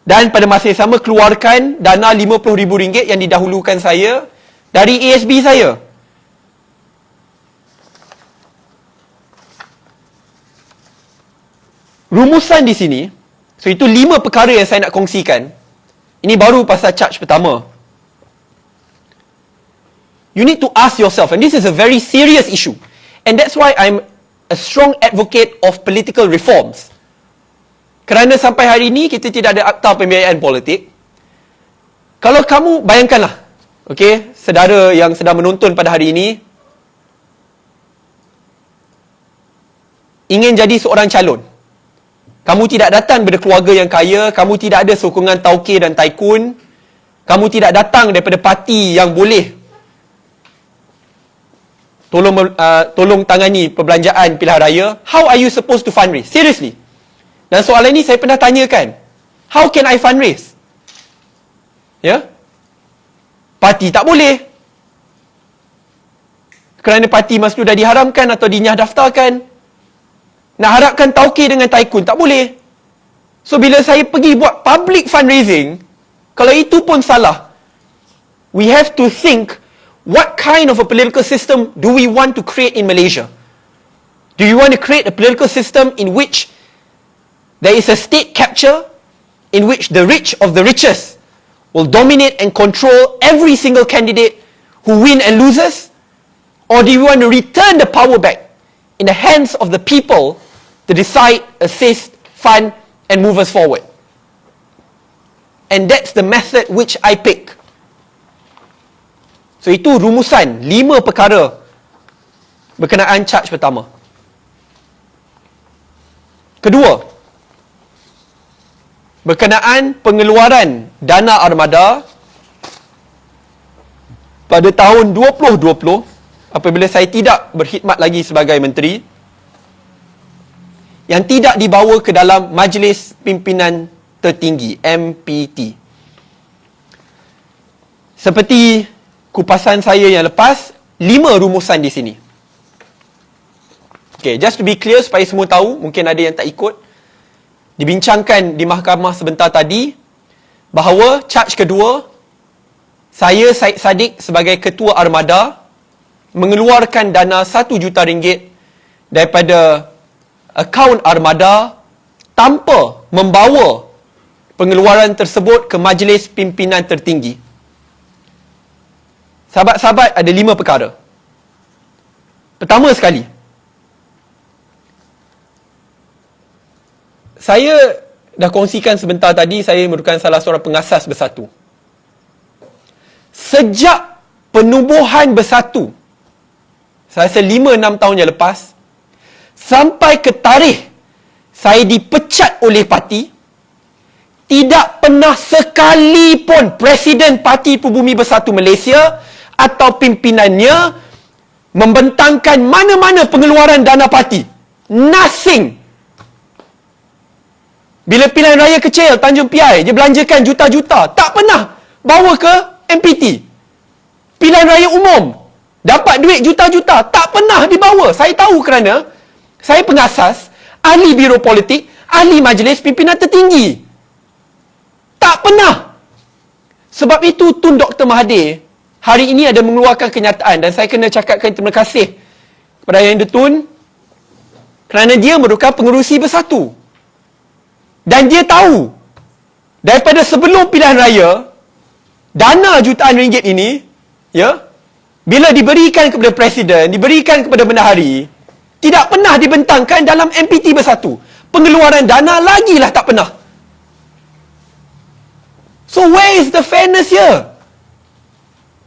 Dan pada masa yang sama, keluarkan dana RM50,000 yang didahulukan saya dari ASB saya. Rumusan di sini, so itu 5 perkara yang saya nak kongsikan. Ini baru pasal charge pertama. You need to ask yourself, and this is a very serious issue. And that's why I'm a strong advocate of political reforms. Kerana sampai hari ini, kita tidak ada akta pembiayaan politik. Kalau kamu, bayangkanlah, okay, saudara yang sedang menonton pada hari ini, ingin jadi seorang calon. Kamu tidak datang daripada keluarga yang kaya, kamu tidak ada sokongan tauke dan taikun, kamu tidak datang daripada parti yang boleh tolong tangani perbelanjaan pilihan raya. How are you supposed to fundraise? Seriously. Dan soalan ini saya pernah tanyakan. How can I fundraise? Ya? Parti tak boleh. Kerana parti masa itu dah diharamkan atau dinyah daftarkan. Nak harapkan tauke dengan taikun, tak boleh. So, bila saya pergi buat public fundraising, kalau itu pun salah, we have to think, what kind of a political system do we want to create in Malaysia? Do you want to create a political system in which there is a state capture, in which the rich of the richest will dominate and control every single candidate who win and loses? Or do you want to return the power back in the hands of the people to decide, assist, fund, and move us forward? And that's the method which I pick. So, itu rumusan 5 perkara berkenaan charge pertama. Kedua, berkenaan pengeluaran dana ARMADA pada tahun 2020 apabila saya tidak berkhidmat lagi sebagai menteri, yang tidak dibawa ke dalam Majlis Pimpinan Tertinggi, MPT. Seperti kupasan saya yang lepas, 5 rumusan di sini. Okay, just to be clear supaya semua tahu, mungkin ada yang tak ikut, dibincangkan di mahkamah sebentar tadi, bahawa charge kedua, saya Syed Saddiq sebagai ketua ARMADA mengeluarkan dana RM1 juta daripada akaun ARMADA tanpa membawa pengeluaran tersebut ke Majlis Pimpinan Tertinggi. Sahabat-sahabat, ada 5 perkara. Pertama sekali, saya dah kongsikan sebentar tadi, saya merupakan salah seorang pengasas Bersatu. Sejak penubuhan Bersatu, saya rasa 5-6 tahun yang lepas, sampai ke tarikh saya dipecat oleh parti, tidak pernah sekalipun Presiden Parti Pribumi Bersatu Malaysia atau pimpinannya membentangkan mana-mana pengeluaran dana parti. Nothing. Bila pilihan raya kecil Tanjung Piai, dia belanjakan juta-juta, tak pernah bawa ke MPT. Pilihan raya umum, dapat duit juta-juta, tak pernah dibawa. Saya tahu kerana saya pengasas, ahli biro politik, ahli majlis pimpinan tertinggi. Tak pernah. Sebab itu Tun Dr. Mahathir hari ini ada mengeluarkan kenyataan, dan saya kena cakapkan terima kasih kepada Yang Tun kerana dia merupakan pengerusi Bersatu. Dan dia tahu daripada sebelum pilihan raya, dana jutaan ringgit ini, ya, bila diberikan kepada Presiden, diberikan kepada bendahari, tidak pernah dibentangkan dalam MPT Bersatu. Pengeluaran dana lagilah tak pernah. So where is the fairness here?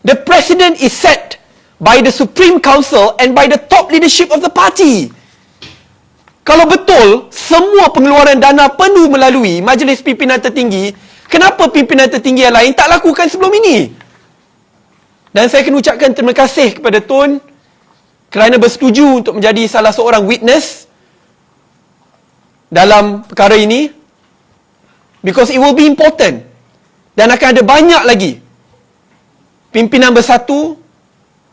The President is set by the Supreme Council and by the top leadership of the party. Kalau betul semua pengeluaran dana perlu melalui Majlis Pimpinan Tertinggi, kenapa pimpinan tertinggi yang lain tak lakukan sebelum ini? Dan saya kena ucapkan terima kasih kepada Tun kerana bersetuju untuk menjadi salah seorang witness dalam perkara ini, because it will be important. Dan akan ada banyak lagi pimpinan Bersatu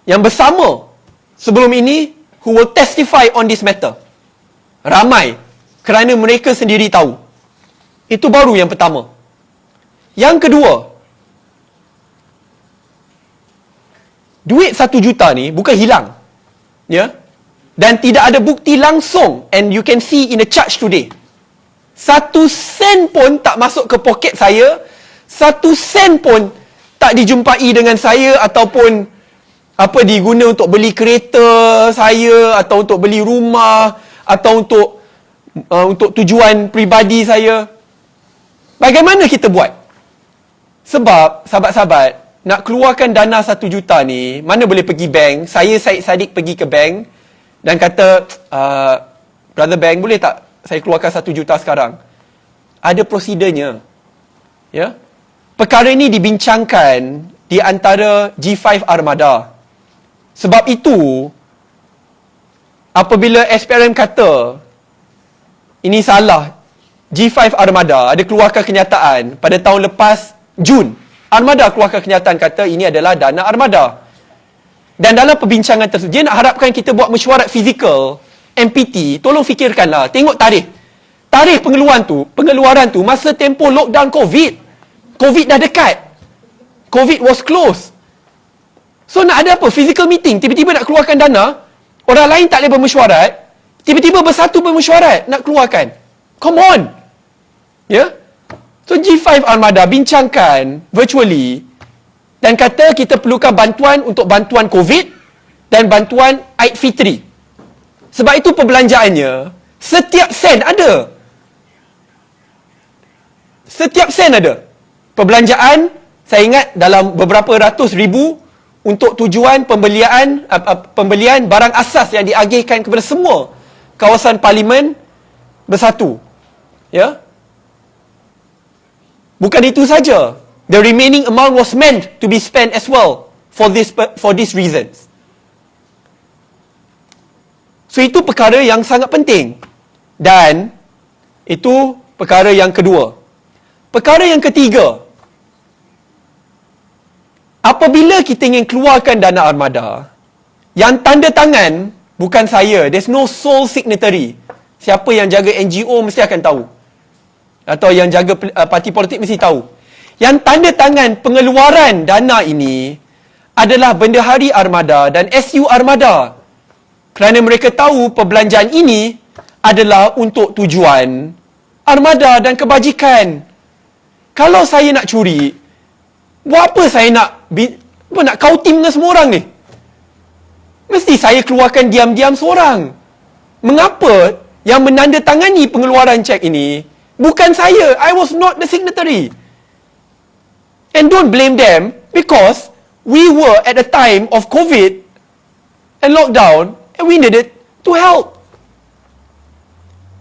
yang bersama sebelum ini who will testify on this matter. Ramai, kerana mereka sendiri tahu. Itu baru yang pertama. Yang kedua, duit 1 juta ni bukan hilang, ya, dan tidak ada bukti langsung, and you can see in the charge today. 1 sen pun tak masuk ke poket saya, 1 sen pun tak dijumpai dengan saya ataupun diguna untuk beli kereta saya atau untuk beli rumah atau untuk tujuan peribadi saya. Bagaimana kita buat? Sebab sahabat-sahabat, nak keluarkan dana 1 juta ni, mana boleh pergi bank? Saya Syed Saddiq pergi ke bank dan kata, brother bank, boleh tak saya keluarkan 1 juta sekarang? Ada prosedurnya, ya. Perkara ini dibincangkan di antara G5 ARMADA. Sebab itu, apabila SPRM kata ini salah, G5 ARMADA ada keluarkan kenyataan pada tahun lepas, Jun, ARMADA keluarkan kenyataan kata ini adalah dana ARMADA. Dan dalam perbincangan tersebut, dia nak harapkan kita buat mesyuarat fizikal MPT. Tolong fikirkanlah, tengok tarikh pengeluaran tu masa tempoh lockdown COVID dah dekat, COVID was close. So nak ada apa? Physical meeting, tiba-tiba nak keluarkan dana, orang lain tak boleh bermesyuarat, tiba-tiba Bersatu bermesyuarat nak keluarkan. Come on. Ya? So G5 ARMADA bincangkan virtually dan kata kita perlukan bantuan untuk bantuan COVID dan bantuan Aid Fitri. Sebab itu perbelanjaannya setiap sen ada. Setiap sen ada. Perbelanjaan, saya ingat dalam beberapa ratus ribu untuk tujuan pembelian barang asas yang diagihkan kepada semua kawasan Parlimen Bersatu. Ya. Bukan itu saja. the remaining amount was meant to be spent as well for these reasons. So itu perkara yang sangat penting. Dan itu perkara yang kedua. Perkara yang ketiga, apabila kita ingin keluarkan dana armada, yang tanda tangan bukan saya, there's no sole signatory. Siapa yang jaga NGO mesti akan tahu. Atau yang jaga parti politik mesti tahu. Yang tanda tangan pengeluaran dana ini adalah Bendahari Armada dan SU Armada. Kerana mereka tahu perbelanjaan ini adalah untuk tujuan armada dan kebajikan. Kalau saya nak curi, buat apa saya nak kautim dengan semua orang ni? Mesti saya keluarkan diam-diam seorang. Mengapa yang menandatangani pengeluaran cek ini bukan saya? I was not the signatory. And don't blame them because we were at a time of COVID and lockdown and we needed to help.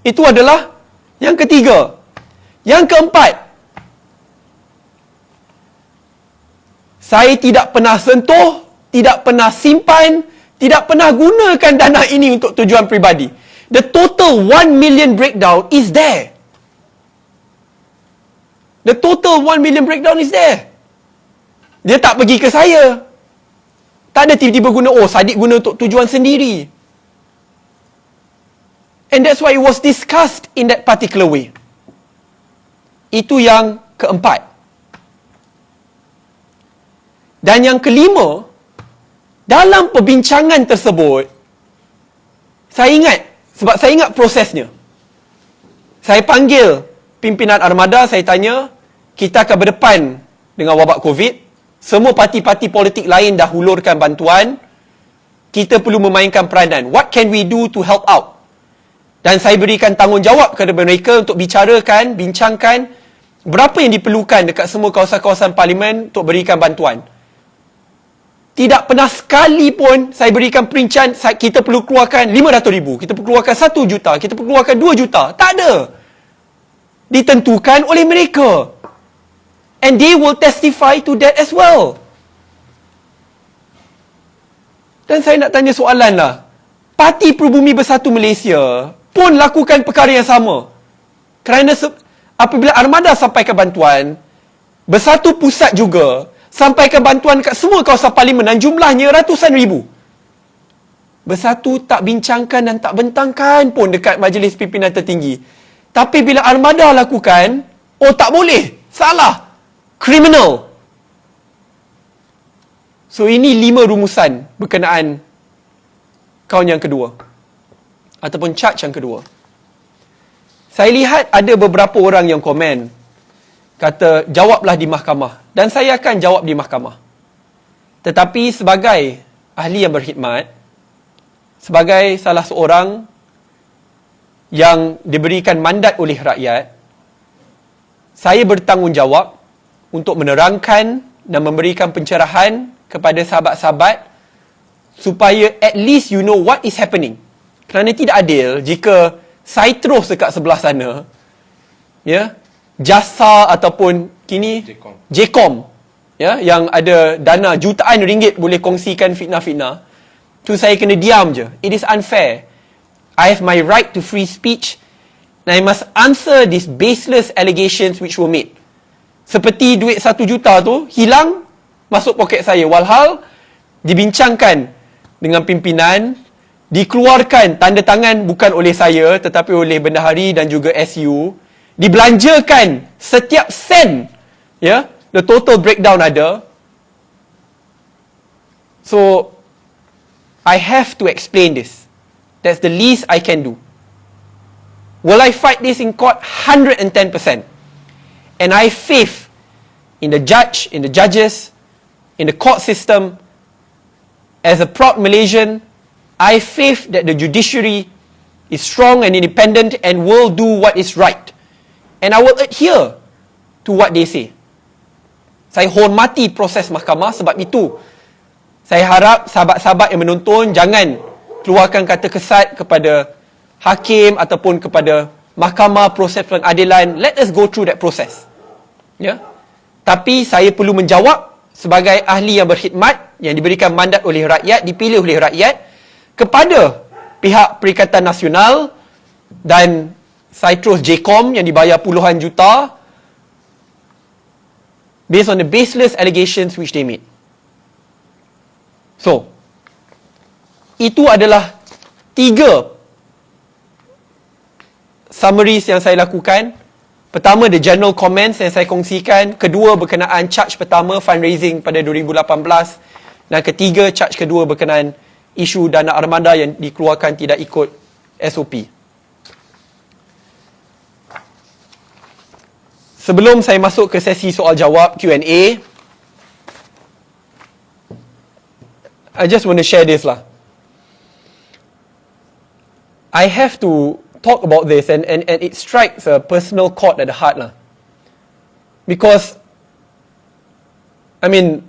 Itu adalah yang ketiga. Yang keempat, saya tidak pernah sentuh, tidak pernah simpan, tidak pernah gunakan dana ini untuk tujuan peribadi. The total 1 million breakdown is there. The total 1 million breakdown is there. Dia tak pergi ke saya. Tak ada tiba-tiba guna, Saddiq guna untuk tujuan sendiri. And that's why it was discussed in that particular way. Itu yang keempat. Dan yang kelima, dalam perbincangan tersebut, saya ingat prosesnya. Saya panggil pimpinan armada, saya tanya, kita akan berdepan dengan wabak COVID. Semua parti-parti politik lain dah hulurkan bantuan. Kita perlu memainkan peranan. What can we do to help out? Dan saya berikan tanggungjawab kepada mereka untuk bincangkan berapa yang diperlukan dekat semua kawasan-kawasan parlimen untuk berikan bantuan. Tidak pernah sekali pun saya berikan perincian kita perlu keluarkan 500,000, kita perlu keluarkan 1 juta, kita perlu keluarkan 2 juta. Tak ada. Ditentukan oleh mereka. And they will testify to that as well. Dan saya nak tanya soalan lah. Parti Pribumi Bersatu Malaysia pun lakukan perkara yang sama. Kerana apabila armada sampaikan bantuan, Bersatu Pusat juga sampaikan bantuan kat semua kawasan parlimen dan jumlahnya ratusan ribu. Bersatu tak bincangkan dan tak bentangkan pun dekat majlis pimpinan tertinggi. Tapi bila armada lakukan, tak boleh, salah, criminal. So ini 5 rumusan berkenaan kaun yang kedua ataupun charge yang kedua. Saya lihat ada beberapa orang yang komen, kata jawablah di mahkamah, dan saya akan jawab di mahkamah. Tetapi sebagai ahli yang berkhidmat, sebagai salah seorang yang diberikan mandat oleh rakyat, saya bertanggungjawab untuk menerangkan dan memberikan pencerahan kepada sahabat-sahabat supaya at least you know what is happening. Kerana tidak adil jika saya terus dekat sebelah sana, jasa ataupun kini JCOM, yang ada dana jutaan ringgit boleh kongsikan fitnah-fitnah, tu saya kena diam je. It is unfair. I have my right to free speech and I must answer these baseless allegations which were made. Seperti duit 1 juta tu hilang masuk poket saya, walhal dibincangkan dengan pimpinan, dikeluarkan tanda tangan bukan oleh saya tetapi oleh bendahari dan juga SU, dibelanjakan setiap sen, the total breakdown ada. So I have to explain this. That's the least I can do. Will I fight this in court? 110%. And I have faith in the judge, in the judges, in the court system. As a proud Malaysian, I have faith that the judiciary is strong and independent and will do what is right. And I will adhere to what they say. Saya hormati proses mahkamah, sebab itu saya harap sahabat-sahabat yang menonton jangan keluarkan kata kesat kepada hakim ataupun kepada mahkamah proses pengadilan. Let us go through that process. Tapi saya perlu menjawab sebagai ahli yang berkhidmat, yang diberikan mandat oleh rakyat, dipilih oleh rakyat, kepada pihak Perikatan Nasional dan saya terus JCOM yang dibayar puluhan juta based on the baseless allegations which they made. So, itu adalah 3 summaries yang saya lakukan. Pertama, the general comments yang saya kongsikan. Kedua, berkenaan charge pertama, fundraising pada 2018. Dan ketiga, charge kedua berkenaan isu dana armada yang dikeluarkan tidak ikut SOP. Sebelum saya masuk ke sesi soal jawab Q&A, I just want to share this lah. I have to talk about this and it strikes a personal chord at the heart lah. Because, I mean,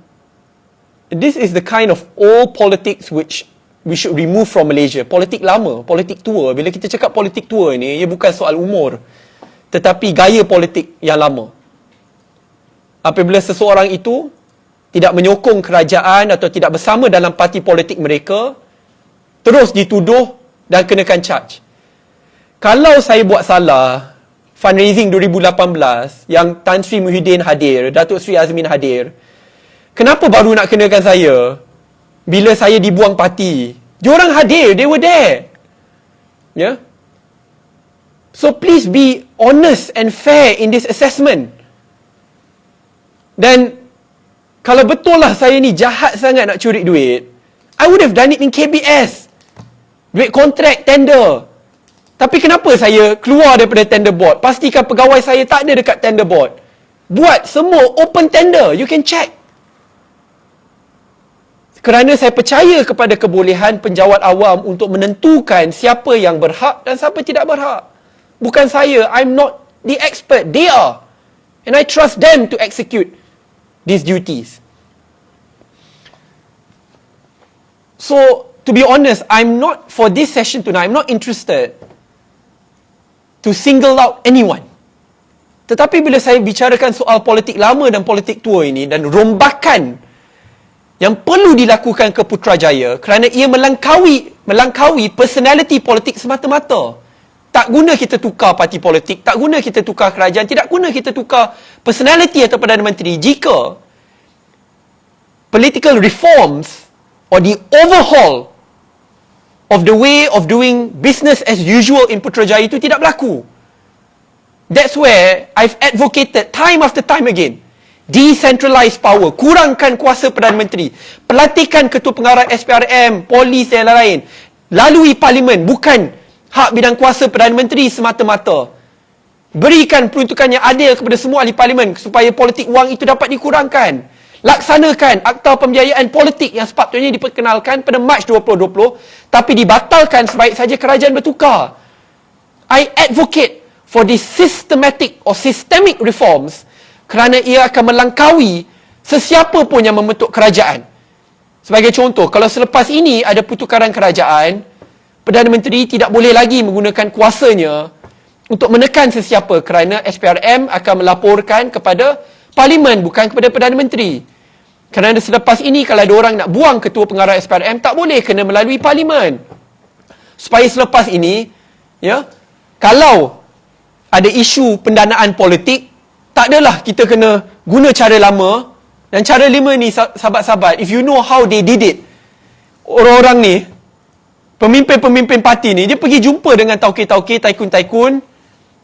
this is the kind of old politics which we should remove from Malaysia. Politik lama, politik tua. Bila kita cakap politik tua ni, ia bukan soal umur, tetapi gaya politik yang lama. Apabila seseorang itu tidak menyokong kerajaan atau tidak bersama dalam parti politik mereka, terus dituduh dan kenakan charge. Kalau saya buat salah, fundraising 2018, yang Tan Sri Muhyiddin hadir, Datuk Sri Azmin hadir, kenapa baru nak kenakan saya bila saya dibuang parti? Diorang hadir, they were there. Yeah? So please be honest and fair in this assessment. Dan kalau betul lah saya ni jahat sangat nak curi duit, I would have done it in KBS. Duit kontrak, tender. Tapi kenapa saya keluar daripada tender board? Pastikan pegawai saya tak ada dekat tender board. Buat semua open tender. You can check. Kerana saya percaya kepada kebolehan penjawat awam untuk menentukan siapa yang berhak dan siapa tidak berhak. Bukan saya. I'm not the expert. They are. And I trust them to execute these duties. So, to be honest, I'm not, for this session tonight, I'm not interested to single out anyone. Tetapi bila saya bicarakan soal politik lama dan politik tua ini dan rombakan yang perlu dilakukan ke Putrajaya kerana ia melangkaui personality politik semata-mata. Tak guna kita tukar parti politik, tak guna kita tukar kerajaan, tidak guna kita tukar personality atau Perdana Menteri jika political reforms or the overhaul of the way of doing business as usual in Putrajaya itu tidak berlaku. That's where I've advocated time after time again. Decentralized power, kurangkan kuasa Perdana Menteri, pelantikan ketua pengarah SPRM, polis dan lain-lain, lalui parlimen, bukan hak bidang kuasa Perdana Menteri semata-mata. Berikan peruntukan yang adil kepada semua ahli parlimen supaya politik wang itu dapat dikurangkan. Laksanakan akta pembiayaan politik yang sepatutnya diperkenalkan pada Mac 2020 tapi dibatalkan sebaik saja kerajaan bertukar. I advocate for these systematic or systemic reforms kerana ia akan melangkaui sesiapa pun yang membentuk kerajaan. Sebagai contoh, kalau selepas ini ada pertukaran kerajaan, Perdana Menteri tidak boleh lagi menggunakan kuasanya untuk menekan sesiapa kerana SPRM akan melaporkan kepada Parlimen bukan kepada Perdana Menteri. Kerana selepas ini kalau ada orang nak buang ketua pengarah SPRM tak boleh, kena melalui Parlimen. Supaya selepas ini, ya, kalau ada isu pendanaan politik, tak adalah kita kena guna cara lama. Dan cara lama ni, sahabat-sahabat, if you know how they did it, orang-orang ni, pemimpin-pemimpin parti ni, dia pergi jumpa dengan tauke-tauke, taikun-taikun.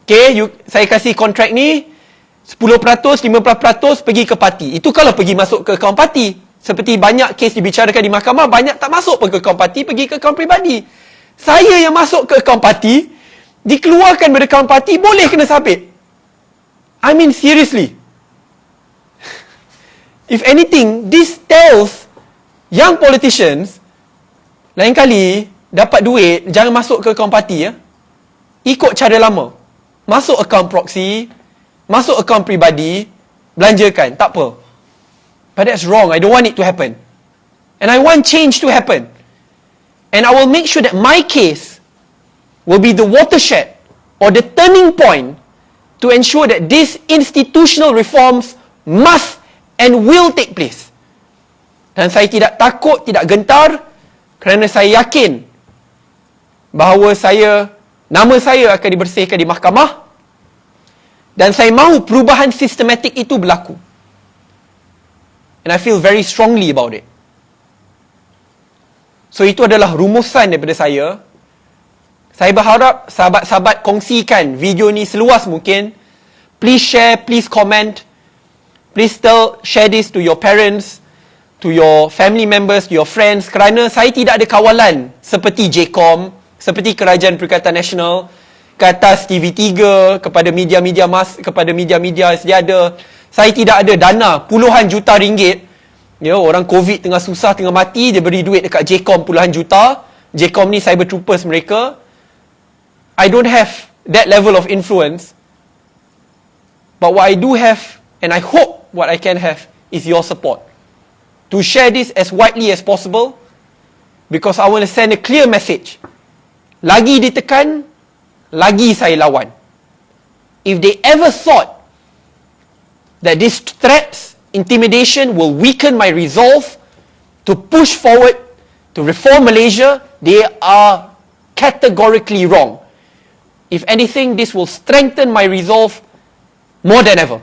Okay, saya kasih kontrak ni 10%, 15% pergi ke parti. Itu kalau pergi masuk ke akaun parti. Seperti banyak kes dibicarakan di mahkamah, banyak tak masuk pun ke akaun parti, pergi ke akaun pribadi. Saya yang masuk ke akaun parti, dikeluarkan dari akaun parti, boleh kena sabit. I mean seriously. If anything, this tells young politicians, lain kali dapat duit, jangan masuk ke akaun parti, ya. Ikut cara lama. Masuk akaun proxy, masuk akaun pribadi, belanjakan, tak apa. But that's wrong. I don't want it to happen. And I want change to happen. And I will make sure that my case will be the watershed or the turning point to ensure that these institutional reforms must and will take place. Dan saya tidak takut, tidak gentar, kerana saya yakin bahawa nama saya akan dibersihkan di mahkamah, dan saya mahu perubahan sistematik itu berlaku. And I feel very strongly about it. So itu adalah rumusan daripada saya. Saya berharap sahabat-sahabat kongsikan video ni seluas mungkin. Please share, please comment. Please share this to your parents, to your family members, to your friends, kerana saya tidak ada kawalan seperti JCOM, seperti Kerajaan Perikatan Nasional, ke atas TV3, kepada media-media kepada media-media sedia ada. Saya tidak ada dana puluhan juta ringgit. Ya, orang COVID tengah susah, tengah mati, dia beri duit dekat JCOM puluhan juta. JCOM ni cyber troopers mereka. I don't have that level of influence. But what I do have, and I hope what I can have, is your support. To share this as widely as possible, because I want to send a clear message. Lagi ditekan, lagi saya lawan. If they ever thought that these threats, intimidation will weaken my resolve to push forward to reform Malaysia, they are categorically wrong. If anything, this will strengthen my resolve more than ever.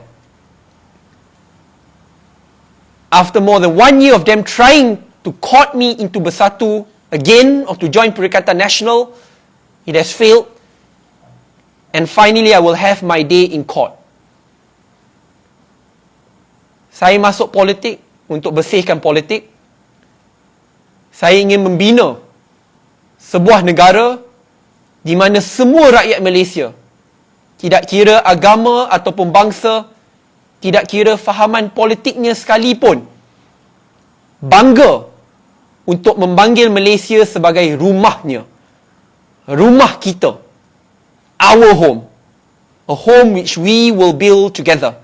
After more than 1 year of them trying to court me into Bersatu again, or to join Perikatan Nasional, it has failed. And finally, I will have my day in court. Saya masuk politik untuk bersihkan politik. Saya ingin membina sebuah negara di mana semua rakyat Malaysia, tidak kira agama ataupun bangsa, tidak kira fahaman politiknya sekalipun, bangga untuk memanggil Malaysia sebagai rumahnya. Rumah kita. Our home. A home which we will build together.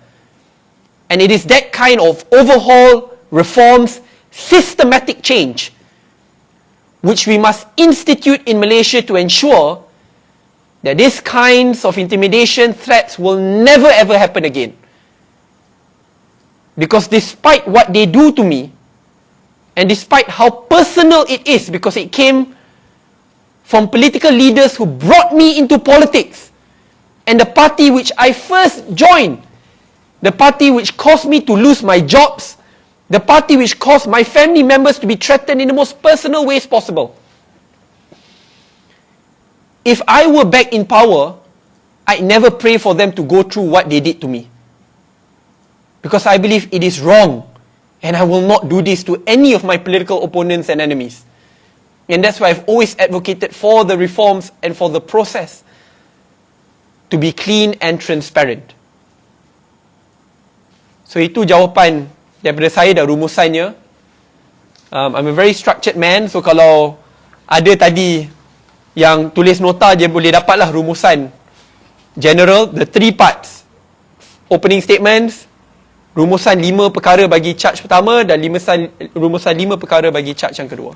And it is that kind of overhaul, reforms, systematic change which we must institute in Malaysia to ensure that these kinds of intimidation, threats will never ever happen again. Because despite what they do to me, and despite how personal it is, because it came from political leaders who brought me into politics, and the party which I first joined, the party which caused me to lose my jobs, the party which caused my family members to be threatened in the most personal ways possible. If I were back in power, I'd never pray for them to go through what they did to me. Because I believe it is wrong, and I will not do this to any of my political opponents and enemies. And that's why I've always advocated for the reforms and for the process to be clean and transparent. So itu jawapan daripada saya dan rumusannya. I'm a very structured man, so kalau ada tadi yang tulis nota je boleh dapatlah rumusan general, the 3 parts. Opening statements, rumusan 5 perkara bagi charge pertama, dan rumusan 5 perkara bagi charge yang kedua.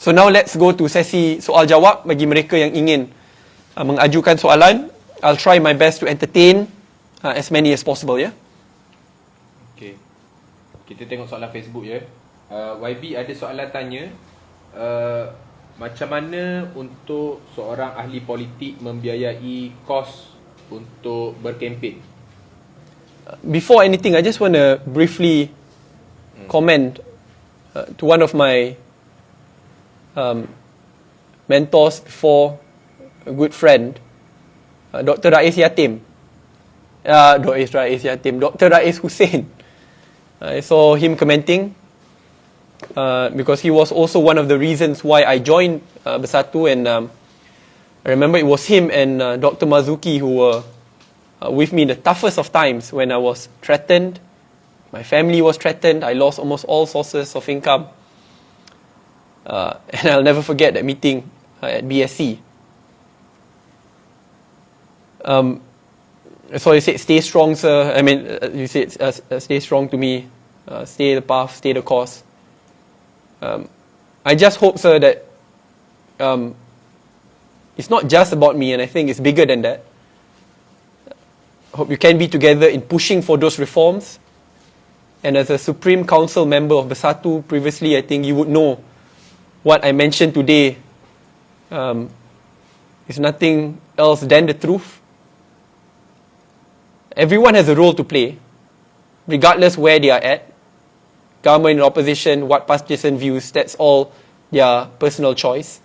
So now let's go to sesi soal jawab bagi mereka yang ingin mengajukan soalan. I'll try my best to entertain as many as possible, ya. Okay. Kita tengok soalan Facebook, ya. YB ada soalan tanya, macam mana untuk seorang ahli politik membiayai kos untuk berkempen? Before anything, I just want to briefly comment to one of my mentors before, a good friend, Dr. Rais Yatim. Dr. Rais Hussein. I saw him commenting because he was also one of the reasons why I joined Bersatu, and I remember it was him and Dr. Mazuki who were with me in the toughest of times when I was threatened. My family was threatened. I lost almost all sources of income. And I'll never forget that meeting at BSC. So he said, stay strong, sir. I mean, you said, stay strong to me. Stay the path, stay the course. I just hope, sir, that it's not just about me, and I think it's bigger than that. hope you can be together in pushing for those reforms. And as a Supreme Council member of Bersatu previously, I think you would know what I mentioned today is nothing else than the truth. Everyone has a role to play, regardless where they are at. Government and opposition, what partisan views, that's all their personal choice.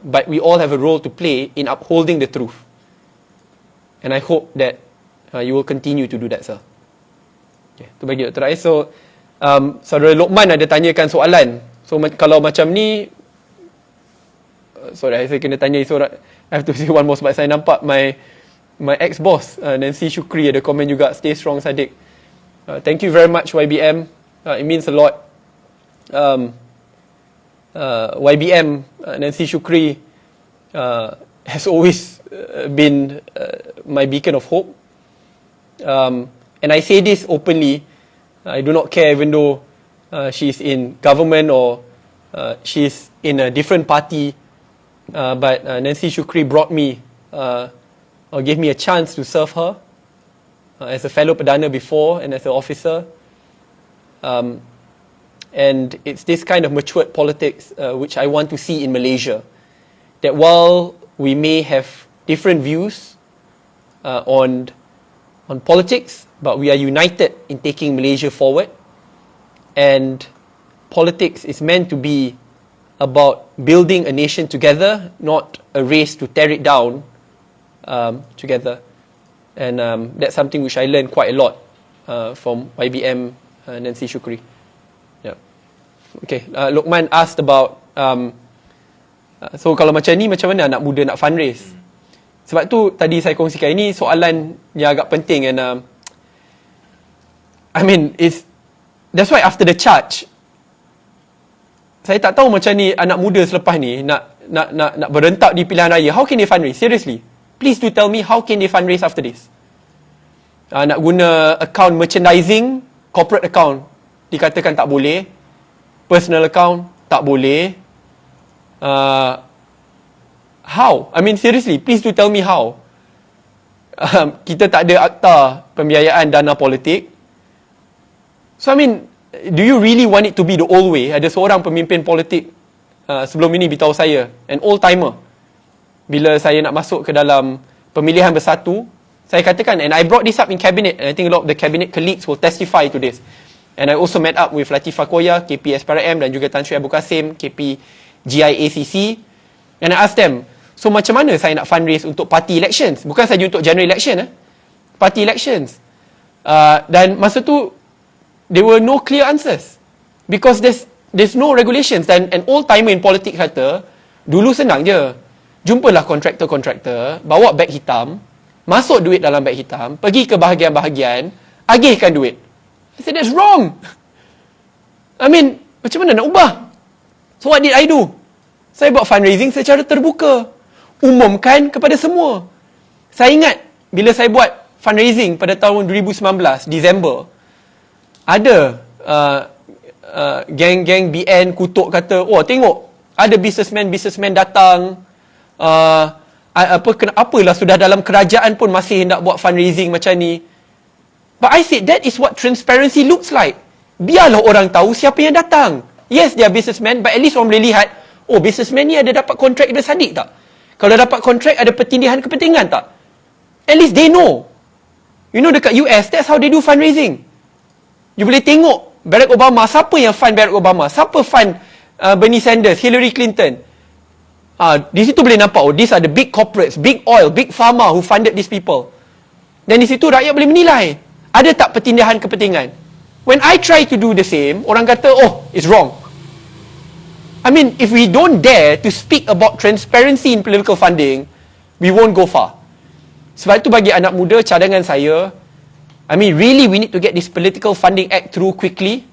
But we all have a role to play in upholding the truth. And I hope that you will continue to do that, sir. Okay, itu bagi Dr. Ais. So, Saudara Lokman ada tanyakan soalan. So, kalau macam ni, sorry, saya kena tanya, so I have to say one more sebab saya nampak my ex-boss, Nancy Shukri, ada komen juga, stay strong Saddiq. Thank you very much, YBM. It means a lot. YBM, Nancy Shukri, has always been my beacon of hope. And I say this openly. I do not care even though she's in government or she's in a different party. But Nancy Shukri brought me or gave me a chance to serve her as a fellow Perdana before and as an officer. And it's this kind of matured politics which I want to see in Malaysia. That while we may have different views on politics, but we are united in taking Malaysia forward. And politics is meant to be about building a nation together, not a race to tear it down together. And that's something which I learned quite a lot from YBM Nancy Shukri. Yeah. Okay, Lokman asked about so kalau macam ni, macam mana anak muda nak fundraise? Sebab tu tadi saya kongsikan, ini soalan yang agak penting. And I mean, that's why after the charge, saya tak tahu macam ni anak muda selepas ni nak berentak di pilihan raya. How can they fundraise? Seriously, please do tell me, how can they fundraise after this? Nak guna account merchandising, corporate account dikatakan tak boleh, personal account tak boleh. How? I mean, seriously, please do tell me how. Kita tak ada akta pembiayaan dana politik. So, I mean, do you really want it to be the old way? Ada seorang pemimpin politik sebelum ini beritahu saya, an old-timer, bila saya nak masuk ke dalam pemilihan bersatu, saya katakan, and I brought this up in cabinet, and I think a lot of the cabinet colleagues will testify to this. And I also met up with Latifah Koya, KP SPRM, dan juga Tan Sri Abu Kasim, KP GIACC. And I asked them, so macam mana saya nak fundraise untuk party elections? Bukan saja untuk general election, party elections. Dan masa tu, there were no clear answers. Because there's no regulations. Dan an old-timer in politik kata, dulu senang je. Jumpalah kontraktor-kontraktor, bawa beg hitam, masuk duit dalam beg hitam, pergi ke bahagian-bahagian, agihkan duit. I said, that's wrong. I mean, macam mana nak ubah? So what did I do? Saya buat fundraising secara terbuka. Umumkan kepada semua. Saya ingat, bila saya buat fundraising pada tahun 2019, Disember, ada geng-geng BN kutuk kata, oh tengok, ada businessman datang, apalah sudah dalam kerajaan pun masih hendak buat fundraising macam ni. But I said, that is what transparency looks like. Biarlah orang tahu siapa yang datang. Yes, they are businessmen, but at least orang boleh lihat, oh, businessman ni ada dapat kontrak dari Saddiq tak? Kalau dapat kontrak, ada pertindihan kepentingan tak? At least they know. You know, dekat US, that's how they do fundraising. You boleh tengok Barack Obama, siapa yang fund Barack Obama, siapa fund Bernie Sanders, Hillary Clinton. Di situ boleh nampak, oh, these are the big corporates, big oil, big pharma who funded these people. Dan di situ rakyat boleh menilai, ada tak pertindihan kepentingan. When I try to do the same, orang kata, oh, it's wrong. I mean, if we don't dare to speak about transparency in political funding, we won't go far. Sebab itu bagi anak muda, cadangan saya, I mean, really we need to get this political funding act through quickly.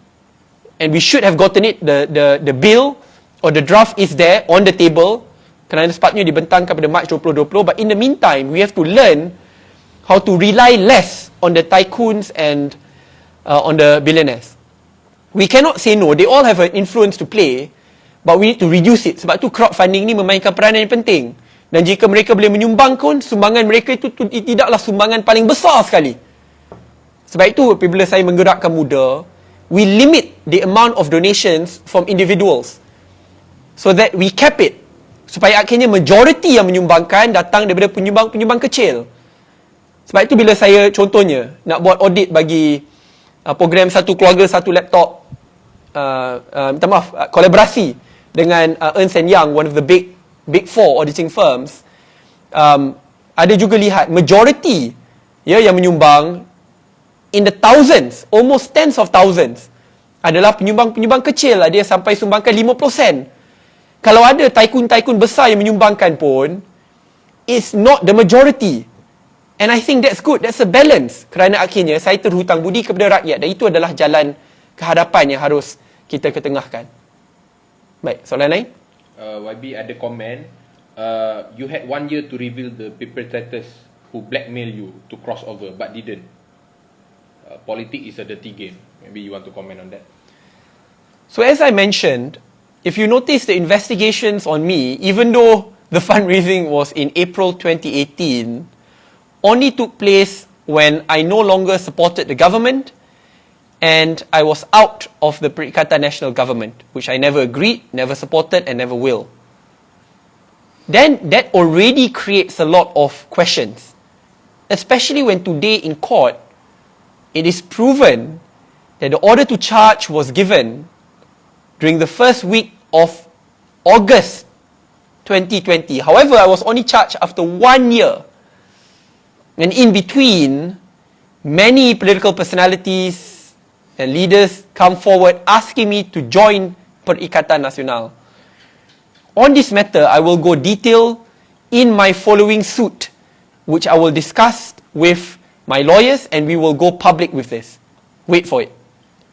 And we should have gotten it, the bill or the draft is there on the table. Kerana sepatutnya dibentangkan pada Mac 2020. But in the meantime, we have to learn how to rely less on the tycoons and on the billionaires. We cannot say no. They all have an influence to play. But we need to reduce it. Sebab tu crowdfunding ni memainkan peranan yang penting. Dan jika mereka boleh menyumbang pun, sumbangan mereka itu tidaklah sumbangan paling besar sekali. Sebab itu, apabila saya menggerakkan muda, we limit the amount of donations from individuals. So that we cap it. Supaya akhirnya majoriti yang menyumbangkan datang daripada penyumbang-penyumbang kecil. Sebab itu bila saya contohnya nak buat audit bagi program satu keluarga, satu laptop, minta maaf, kolaborasi dengan Ernst & Young, one of the big four auditing firms, ada juga lihat majority yang menyumbang in the thousands, almost tens of thousands, adalah penyumbang-penyumbang kecil. Ada yang sampai sumbangkan 5%. Kalau ada tycoon-tycoon besar yang menyumbangkan pun, it's not the majority. And I think that's good, that's a balance. Kerana akhirnya saya terhutang budi kepada rakyat, dan itu adalah jalan kehadapan yang harus kita ketengahkan. Baik, soalan lain? YB ada komen, you had 1 year to reveal the perpetrators who blackmail you to cross over but didn't. Politics is a dirty game. Maybe you want to comment on that. So as I mentioned, if you notice the investigations on me, even though the fundraising was in April 2018, only took place when I no longer supported the government and I was out of the Perikatan National Government, which I never agreed, never supported and never will. Then that already creates a lot of questions, especially when today in court, it is proven that the order to charge was given during the first week of August 2020. However, I was only charged after 1 year. And in between, many political personalities and leaders come forward asking me to join Perikatan Nasional. On this matter, I will go detail in my following suit, which I will discuss with my lawyers and we will go public with this. Wait for it.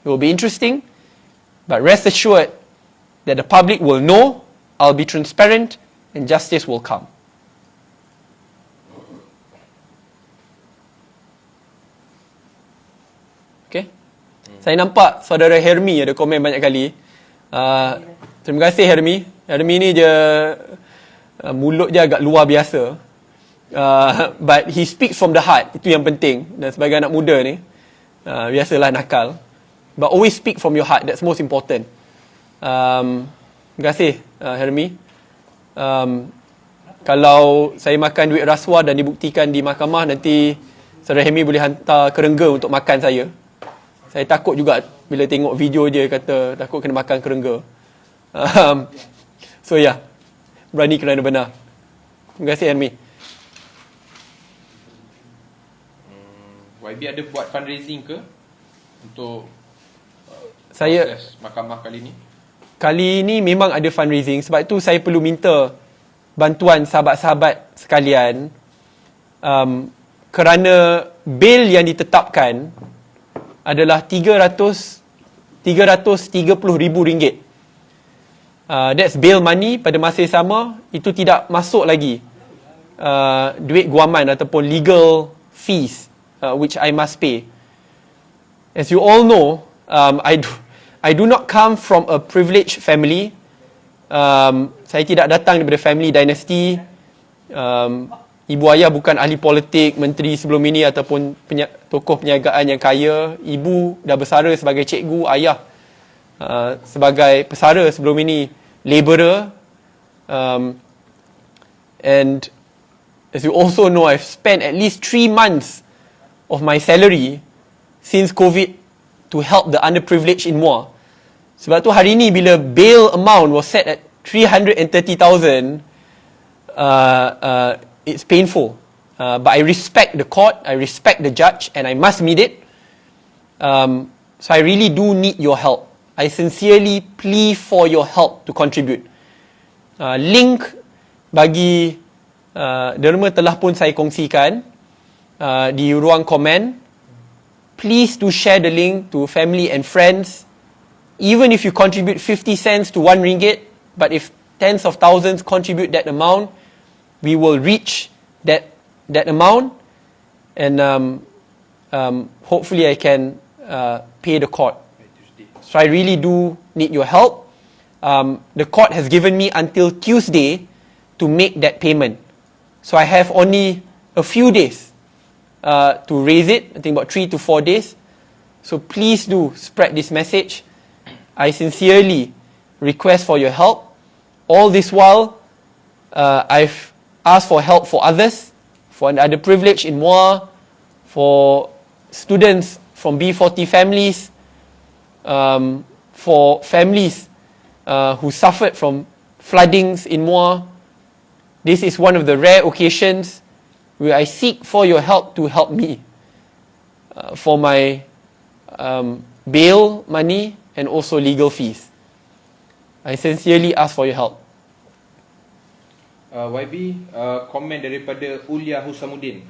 It will be interesting, but rest assured that the public will know, I'll be transparent, and justice will come. Okay? Saya nampak saudara Hermi ada komen banyak kali. Terima kasih Hermi. Hermi ni je mulut je agak luar biasa. But he speaks from the heart. Itu yang penting. Dan sebagai anak muda ni, biasalah nakal. But always speak from your heart. That's most important. Terima kasih Hermi. Kalau saya makan duit rasuah dan dibuktikan di mahkamah, nanti saudara Hermi boleh hantar kerengga untuk makan saya. Saya takut juga bila tengok video dia kata takut kena makan kerengga. So yeah, berani kerana benar. Terima kasih Hermi. YB ada buat fundraising ke untuk saya proses mahkamah kali ni? Kali ini memang ada fundraising. Sebab itu saya perlu minta bantuan sahabat-sahabat sekalian, kerana bil yang ditetapkan adalah RM330,000. That's bail money. Pada masa yang sama, itu tidak masuk lagi duit guaman ataupun legal fees which I must pay. As you all know, I do not come from a privileged family. Saya tidak datang daripada family dynasty. Ibu ayah bukan ahli politik, menteri sebelum ini ataupun tokoh perniagaan yang kaya. Ibu dah bersara sebagai cikgu, ayah sebagai pesara sebelum ini labourer. And as you also know, I've spent at least 3 months of my salary since COVID to help the underprivileged in Muar. Sebab tu hari ni bila bail amount was set at 330,000, it's painful. But I respect the court, I respect the judge, and I must meet it. So I really do need your help. I sincerely plea for your help to contribute. Link bagi derma telah pun saya kongsikan di ruang komen. Please do share the link to family and friends. Even if you contribute 50 cents to 1 ringgit, but if tens of thousands contribute that amount, we will reach that amount, and hopefully I can pay the court. So I really do need your help. The court has given me until Tuesday to make that payment. So I have only a few days to raise it, I think about 3 to 4 days. So please do spread this message. I sincerely request for your help. All this while, I've asked for help for others, for another privilege in Muar, for students from B40 families, for families who suffered from floodings in Muar. This is one of the rare occasions where I seek for your help to help me for my bail money and also legal fees. I sincerely ask for your help. YB, komen daripada Ulia Husamuddin.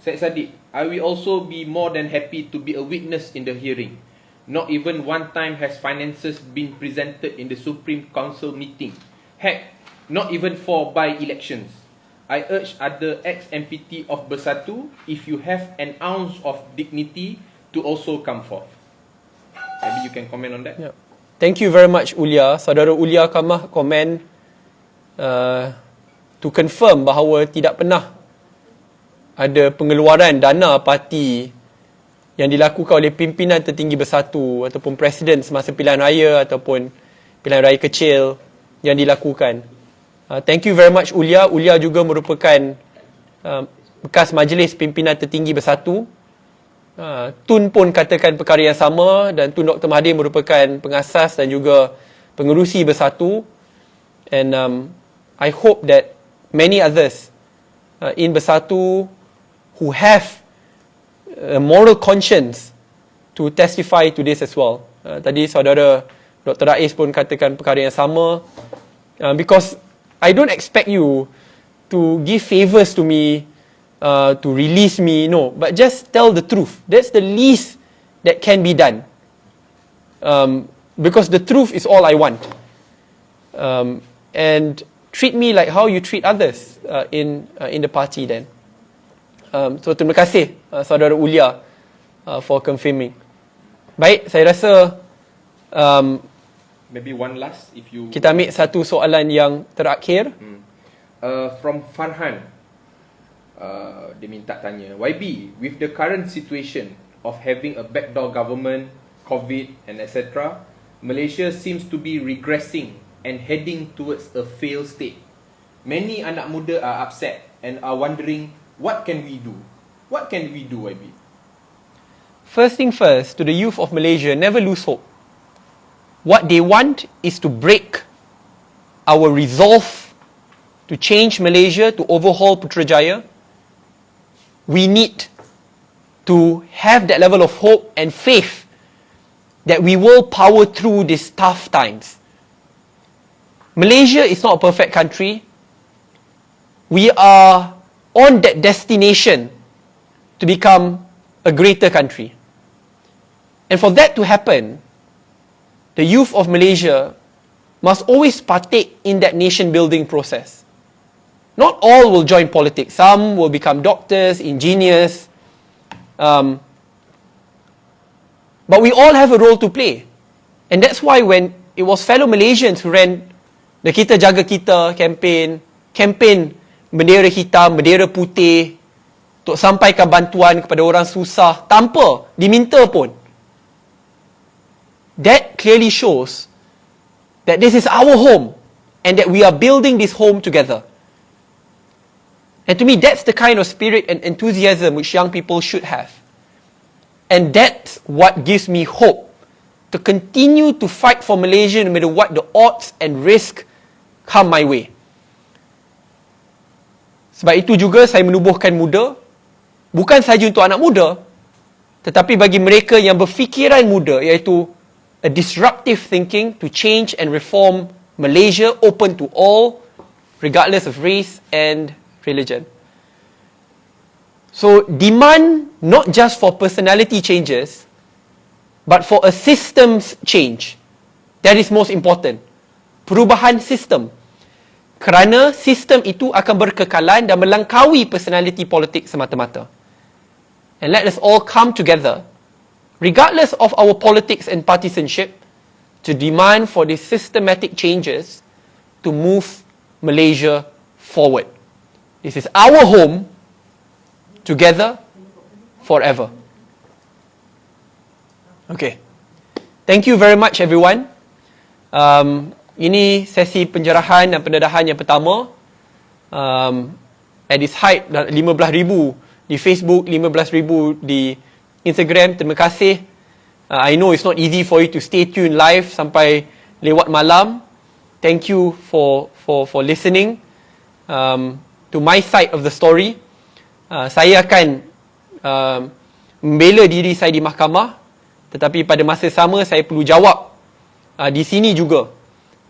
Syed Saddiq, I will also be more than happy to be a witness in the hearing. Not even one time has finances been presented in the Supreme Council meeting. Heck, not even for by-elections. I urge other ex-MPT of Bersatu, if you have an ounce of dignity, to also come forth. Maybe you can comment on that. Yeah. Thank you very much, Ulia. Saudara Ulia Kamah komen to confirm bahawa tidak pernah ada pengeluaran dana parti yang dilakukan oleh pimpinan tertinggi Bersatu ataupun presiden semasa pilihan raya ataupun pilihan raya kecil yang dilakukan. Thank you very much, Ulia. Ulia juga merupakan bekas majlis pimpinan tertinggi Bersatu. Tun pun katakan perkara yang sama, dan Tun Dr. Mahathir merupakan pengasas dan juga pengerusi Bersatu. And I hope that many others in Bersatu who have a moral conscience to testify to this as well. Tadi saudara Dr. Rais pun katakan perkara yang sama. Because I don't expect you to give favours to me, to release me, no. But just tell the truth. That's the least that can be done. Because the truth is all I want. And treat me like how you treat others in the party then. So terima kasih saudara Ulia for confirming. Baik, saya rasa maybe one last, if you... Kita ambil satu soalan yang terakhir. From Farhan, dia minta tanya, YB, with the current situation of having a backdoor government, COVID and etc., Malaysia seems to be regressing and heading towards a failed state. Many anak muda are upset and are wondering, what can we do? What can we do, YB? First thing first, to the youth of Malaysia, never lose hope. What they want is to break our resolve to change Malaysia, to overhaul Putrajaya. We need to have that level of hope and faith that we will power through these tough times. Malaysia is not a perfect country. We are on that destination to become a greater country. And for that to happen, the youth of Malaysia must always partake in that nation-building process. Not all will join politics. Some will become doctors, engineers. But we all have a role to play. And that's why when it was fellow Malaysians who ran the Kita Jaga Kita campaign bendera hitam, bendera putih, untuk sampaikan bantuan kepada orang susah tanpa diminta pun. That clearly shows that this is our home and that we are building this home together. And to me, that's the kind of spirit and enthusiasm which young people should have. And that's what gives me hope to continue to fight for Malaysia no matter what the odds and risk come my way. Sebab itu juga saya menubuhkan muda, bukan sahaja untuk anak muda, tetapi bagi mereka yang berfikiran muda, iaitu a disruptive thinking to change and reform Malaysia, open to all, regardless of race and religion. So demand not just for personality changes, but for a systems change. That is most important. Perubahan sistem. Kerana sistem itu akan berkekalan dan melangkaui personality politik semata-mata. And let us all come together, regardless of our politics and partisanship, to demand for these systematic changes to move Malaysia forward. This is our home, together, forever. Okay. Thank you very much everyone. Ini sesi penjarahan dan pendedahan yang pertama. At this height, 15,000 di Facebook, 15,000 di Instagram. Terima kasih. I know it's not easy for you to stay tuned live sampai lewat malam. Thank you for listening to my side of the story. Saya akan membela diri saya di mahkamah, tetapi pada masa sama saya perlu jawab di sini juga,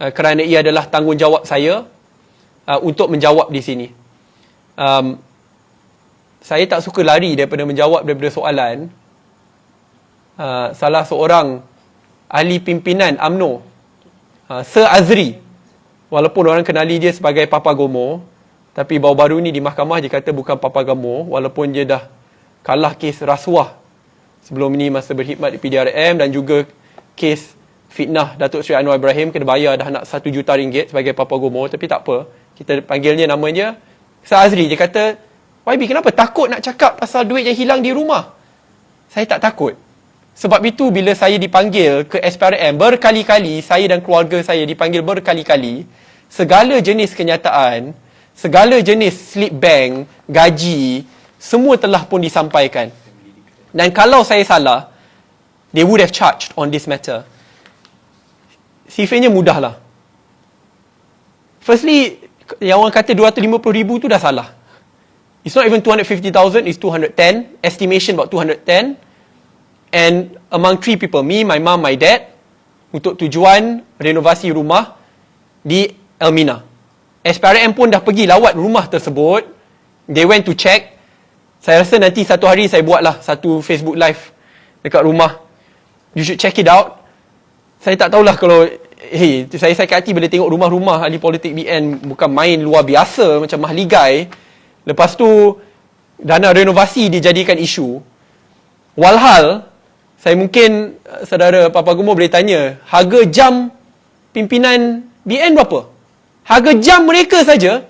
kerana ia adalah tanggungjawab saya untuk menjawab di sini. Saya tak suka lari daripada menjawab soalan. Salah seorang ahli pimpinan UMNO, Sir Azri, walaupun orang kenali dia sebagai Papa Gomo, tapi baru-baru ni di mahkamah dia kata bukan Papa Gomo, walaupun dia dah kalah kes rasuah sebelum ni masa berkhidmat di PDRM, dan juga kes fitnah Datuk Seri Anwar Ibrahim, kena bayar dah nak 1 juta ringgit sebagai Papa Gomo. Tapi tak apa, kita panggilnya nama dia Sir Azri. Dia kata, YB kenapa takut nak cakap pasal duit yang hilang di rumah? Saya tak takut. Sebab itu bila saya dipanggil ke SPRM berkali-kali, saya dan keluarga saya dipanggil berkali-kali, segala jenis kenyataan, segala jenis slip bank, gaji, semua telah pun disampaikan. Dan kalau saya salah, they would have charged on this matter. Sifatnya mudahlah. Firstly, yang orang kata 250,000 tu dah salah. It's not even 250,000, it's 210. Estimation about 210. And among 3 people, me, my mum, my dad, untuk tujuan renovasi rumah di Elmina. SPRM pun dah pergi lawat rumah tersebut. They went to check. Saya rasa nanti satu hari saya buatlah satu Facebook live dekat rumah. You should check it out. Saya tak tahulah kalau saya sakit hati bila tengok rumah-rumah ahli politik BN bukan main luar biasa macam mahligai. Lepas tu dana renovasi dijadikan isu. Walhal saya mungkin saudara Papa Gomo boleh tanya, harga jam pimpinan BN berapa? Harga jam mereka saja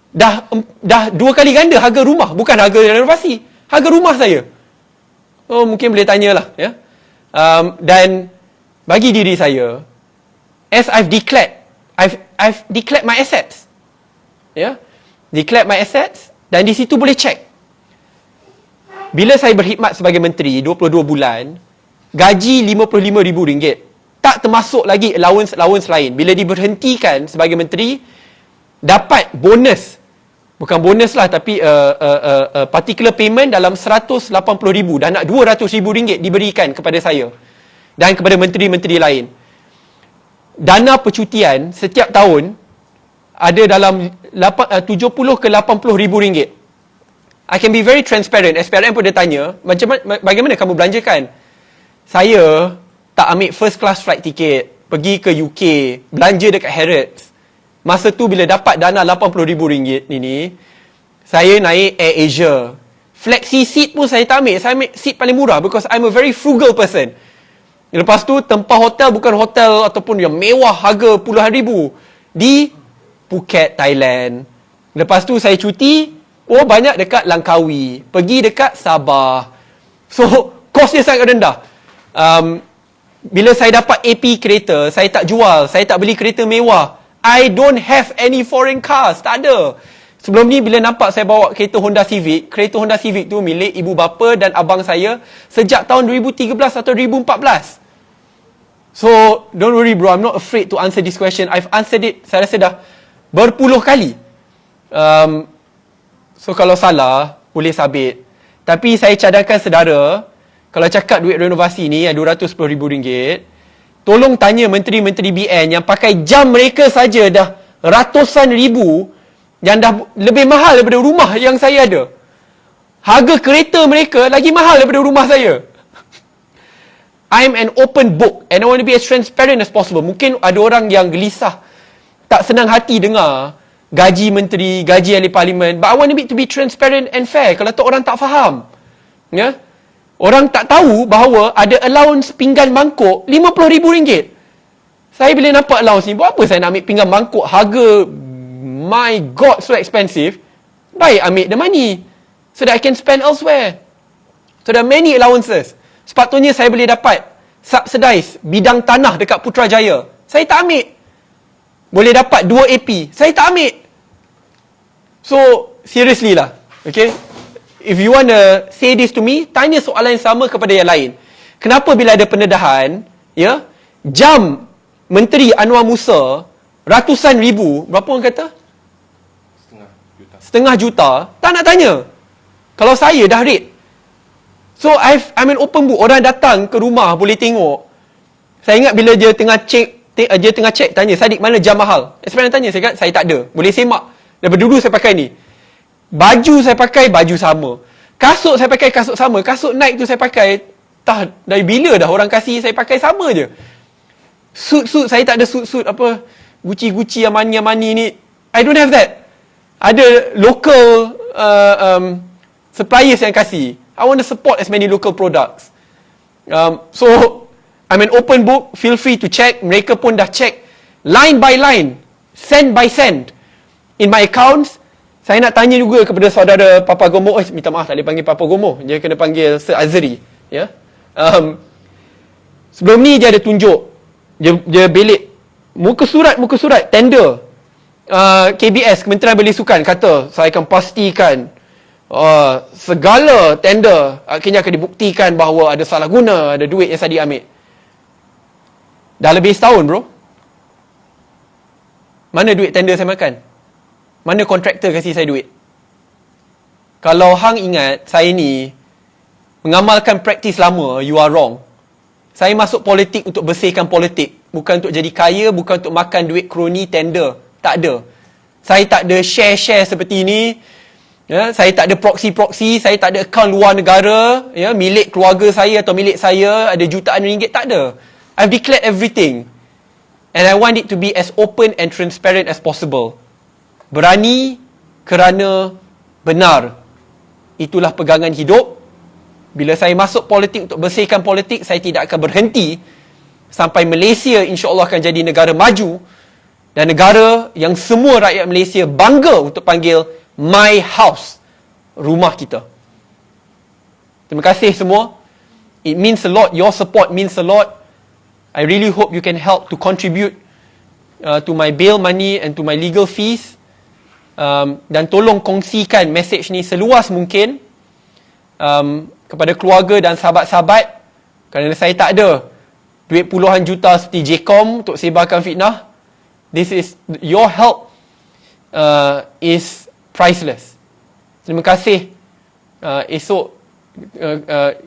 dah 2 kali ganda harga rumah, bukan harga renovasi, harga rumah saya. Oh, mungkin boleh tanyalah ya. Dan bagi diri saya, as I've declared my assets. Ya. Declared my assets, dan di situ boleh check. Bila saya berkhidmat sebagai menteri 22 bulan, gaji RM55,000, tak termasuk lagi allowance lain. Bila diberhentikan sebagai menteri, dapat bonus, bukan bonus lah, tapi particular payment dalam RM180,000, dan nak RM200,000 diberikan kepada saya dan kepada menteri-menteri lain. Dana percutian setiap tahun ada dalam 70 ke RM80,000. I can be very transparent. SPRM pun dia tanya, bagaimana kamu belanjakan? Saya tak ambil first class flight ticket, pergi ke UK, belanja dekat Harrods. Masa tu bila dapat dana RM80,000 ini, saya naik Air Asia. Flexi seat pun saya tak ambil. Saya ambil seat paling murah because I'm a very frugal person. Lepas tu tempah hotel bukan hotel ataupun yang mewah harga puluhan ribu di Phuket, Thailand. Lepas tu saya cuti, banyak dekat Langkawi, pergi dekat Sabah. So, kos dia sangat rendah. Bila saya dapat AP kereta, saya tak jual, saya tak beli kereta mewah. I don't have any foreign cars, tak ada. Sebelum ni bila nampak saya bawa kereta Honda Civic tu milik ibu bapa dan abang saya sejak tahun 2013 atau 2014. So, don't worry bro, I'm not afraid to answer this question. I've answered it, saya rasa dah berpuluh kali. So kalau salah, boleh sabit. Tapi saya cadangkan saudara, kalau cakap duit renovasi ni yang RM210,000, tolong tanya menteri-menteri BN yang pakai jam mereka saja dah ratusan ribu, yang dah lebih mahal daripada rumah yang saya ada. Harga kereta mereka lagi mahal daripada rumah saya. I'm an open book and I want to be as transparent as possible. Mungkin ada orang yang gelisah, tak senang hati dengar gaji menteri, gaji ahli parlimen. But I want it to be transparent and fair. Kalau tak orang tak faham. Ya? Orang tak tahu bahawa ada allowance pinggan mangkuk RM50,000. Saya bila nampak allowance ni, buat apa saya nak ambil pinggan mangkuk harga, my god, so expensive. Baik, ambil the money so that I can spend elsewhere. So there are many allowances. Sepatutnya saya boleh dapat subsidize bidang tanah dekat Putrajaya. Saya tak ambil. Boleh dapat 2 AP. Saya tak ambil. So, seriously lah. Okay? If you want to say this to me, tanya soalan yang sama kepada yang lain. Kenapa bila ada pendedahan, ya, jam Menteri Anwar Musa, ratusan ribu, berapa orang kata? Setengah juta. Tak nak tanya. Kalau saya dah rate. So, I'm an open book. Orang datang ke rumah boleh tengok. Saya ingat bila dia tengah check, tanya, Saddiq, mana jam mahal? SPM tanya, saya kata, saya tak ada. Boleh semak. Daripada dulu saya pakai ni. Baju saya pakai, baju sama. Kasut saya pakai, kasut sama. Kasut Nike tu saya pakai, dari bila dah orang kasih saya pakai sama je. Suit, saya tak ada suit apa, Gucci, Armani ni. I don't have that. Ada local suppliers yang kasih. I want to support as many local products. So, I'm an open book. Feel free to check. Mereka pun dah check line by line, cent by cent in my accounts. Saya nak tanya juga kepada saudara Papa Gomo. Minta maaf, tak boleh panggil Papa Gomo. Dia kena panggil Sir Azri. Ya? Sebelum ni dia ada tunjuk. Dia belik. Muka surat, tender. KBS, Kementerian Belia Sukan, kata, saya akan pastikan segala tender akhirnya akan dibuktikan bahawa ada salah guna, ada duit yang Saddiq ambil. Dah lebih setahun, bro. Mana duit tender saya makan? Mana kontraktor kasih saya duit? Kalau hang ingat, saya ni mengamalkan praktis lama, you are wrong. Saya masuk politik untuk bersihkan politik. Bukan untuk jadi kaya, bukan untuk makan duit kroni tender. Tak ada. Saya tak ada share-share seperti ini. Ya, saya tak ada proxy, saya tak ada akaun luar negara, ya, milik keluarga saya atau milik saya ada jutaan ringgit, tak ada. I've declared everything. And I want it to be as open and transparent as possible. Berani kerana benar. Itulah pegangan hidup. Bila saya masuk politik untuk bersihkan politik, saya tidak akan berhenti sampai Malaysia insya-Allah akan jadi negara maju dan negara yang semua rakyat Malaysia bangga untuk panggil my house, rumah kita. Terima kasih semua. It means a lot. Your support means a lot. I really hope you can help to contribute to my bail money and to my legal fees. Dan tolong kongsikan message ni seluas mungkin kepada keluarga dan sahabat-sahabat, kerana saya tak ada duit puluhan juta seperti JCOM untuk sebarkan fitnah. This is your help is priceless. Terima kasih. Esok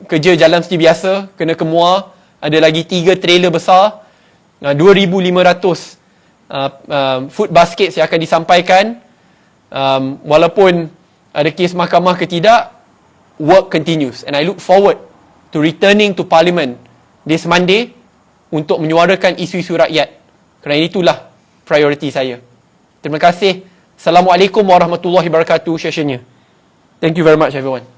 kerja jalan seperti biasa, kena ke Muar. Ada lagi 3 trailer besar, 2,500 food baskets yang akan disampaikan. Walaupun ada kes mahkamah ke tidak, work continues. And I look forward to returning to Parliament this Monday untuk menyuarakan isu-isu rakyat. Kerana itulah prioriti saya. Terima kasih. Assalamualaikum warahmatullahi wabarakatuh sessionnya. Thank you very much everyone.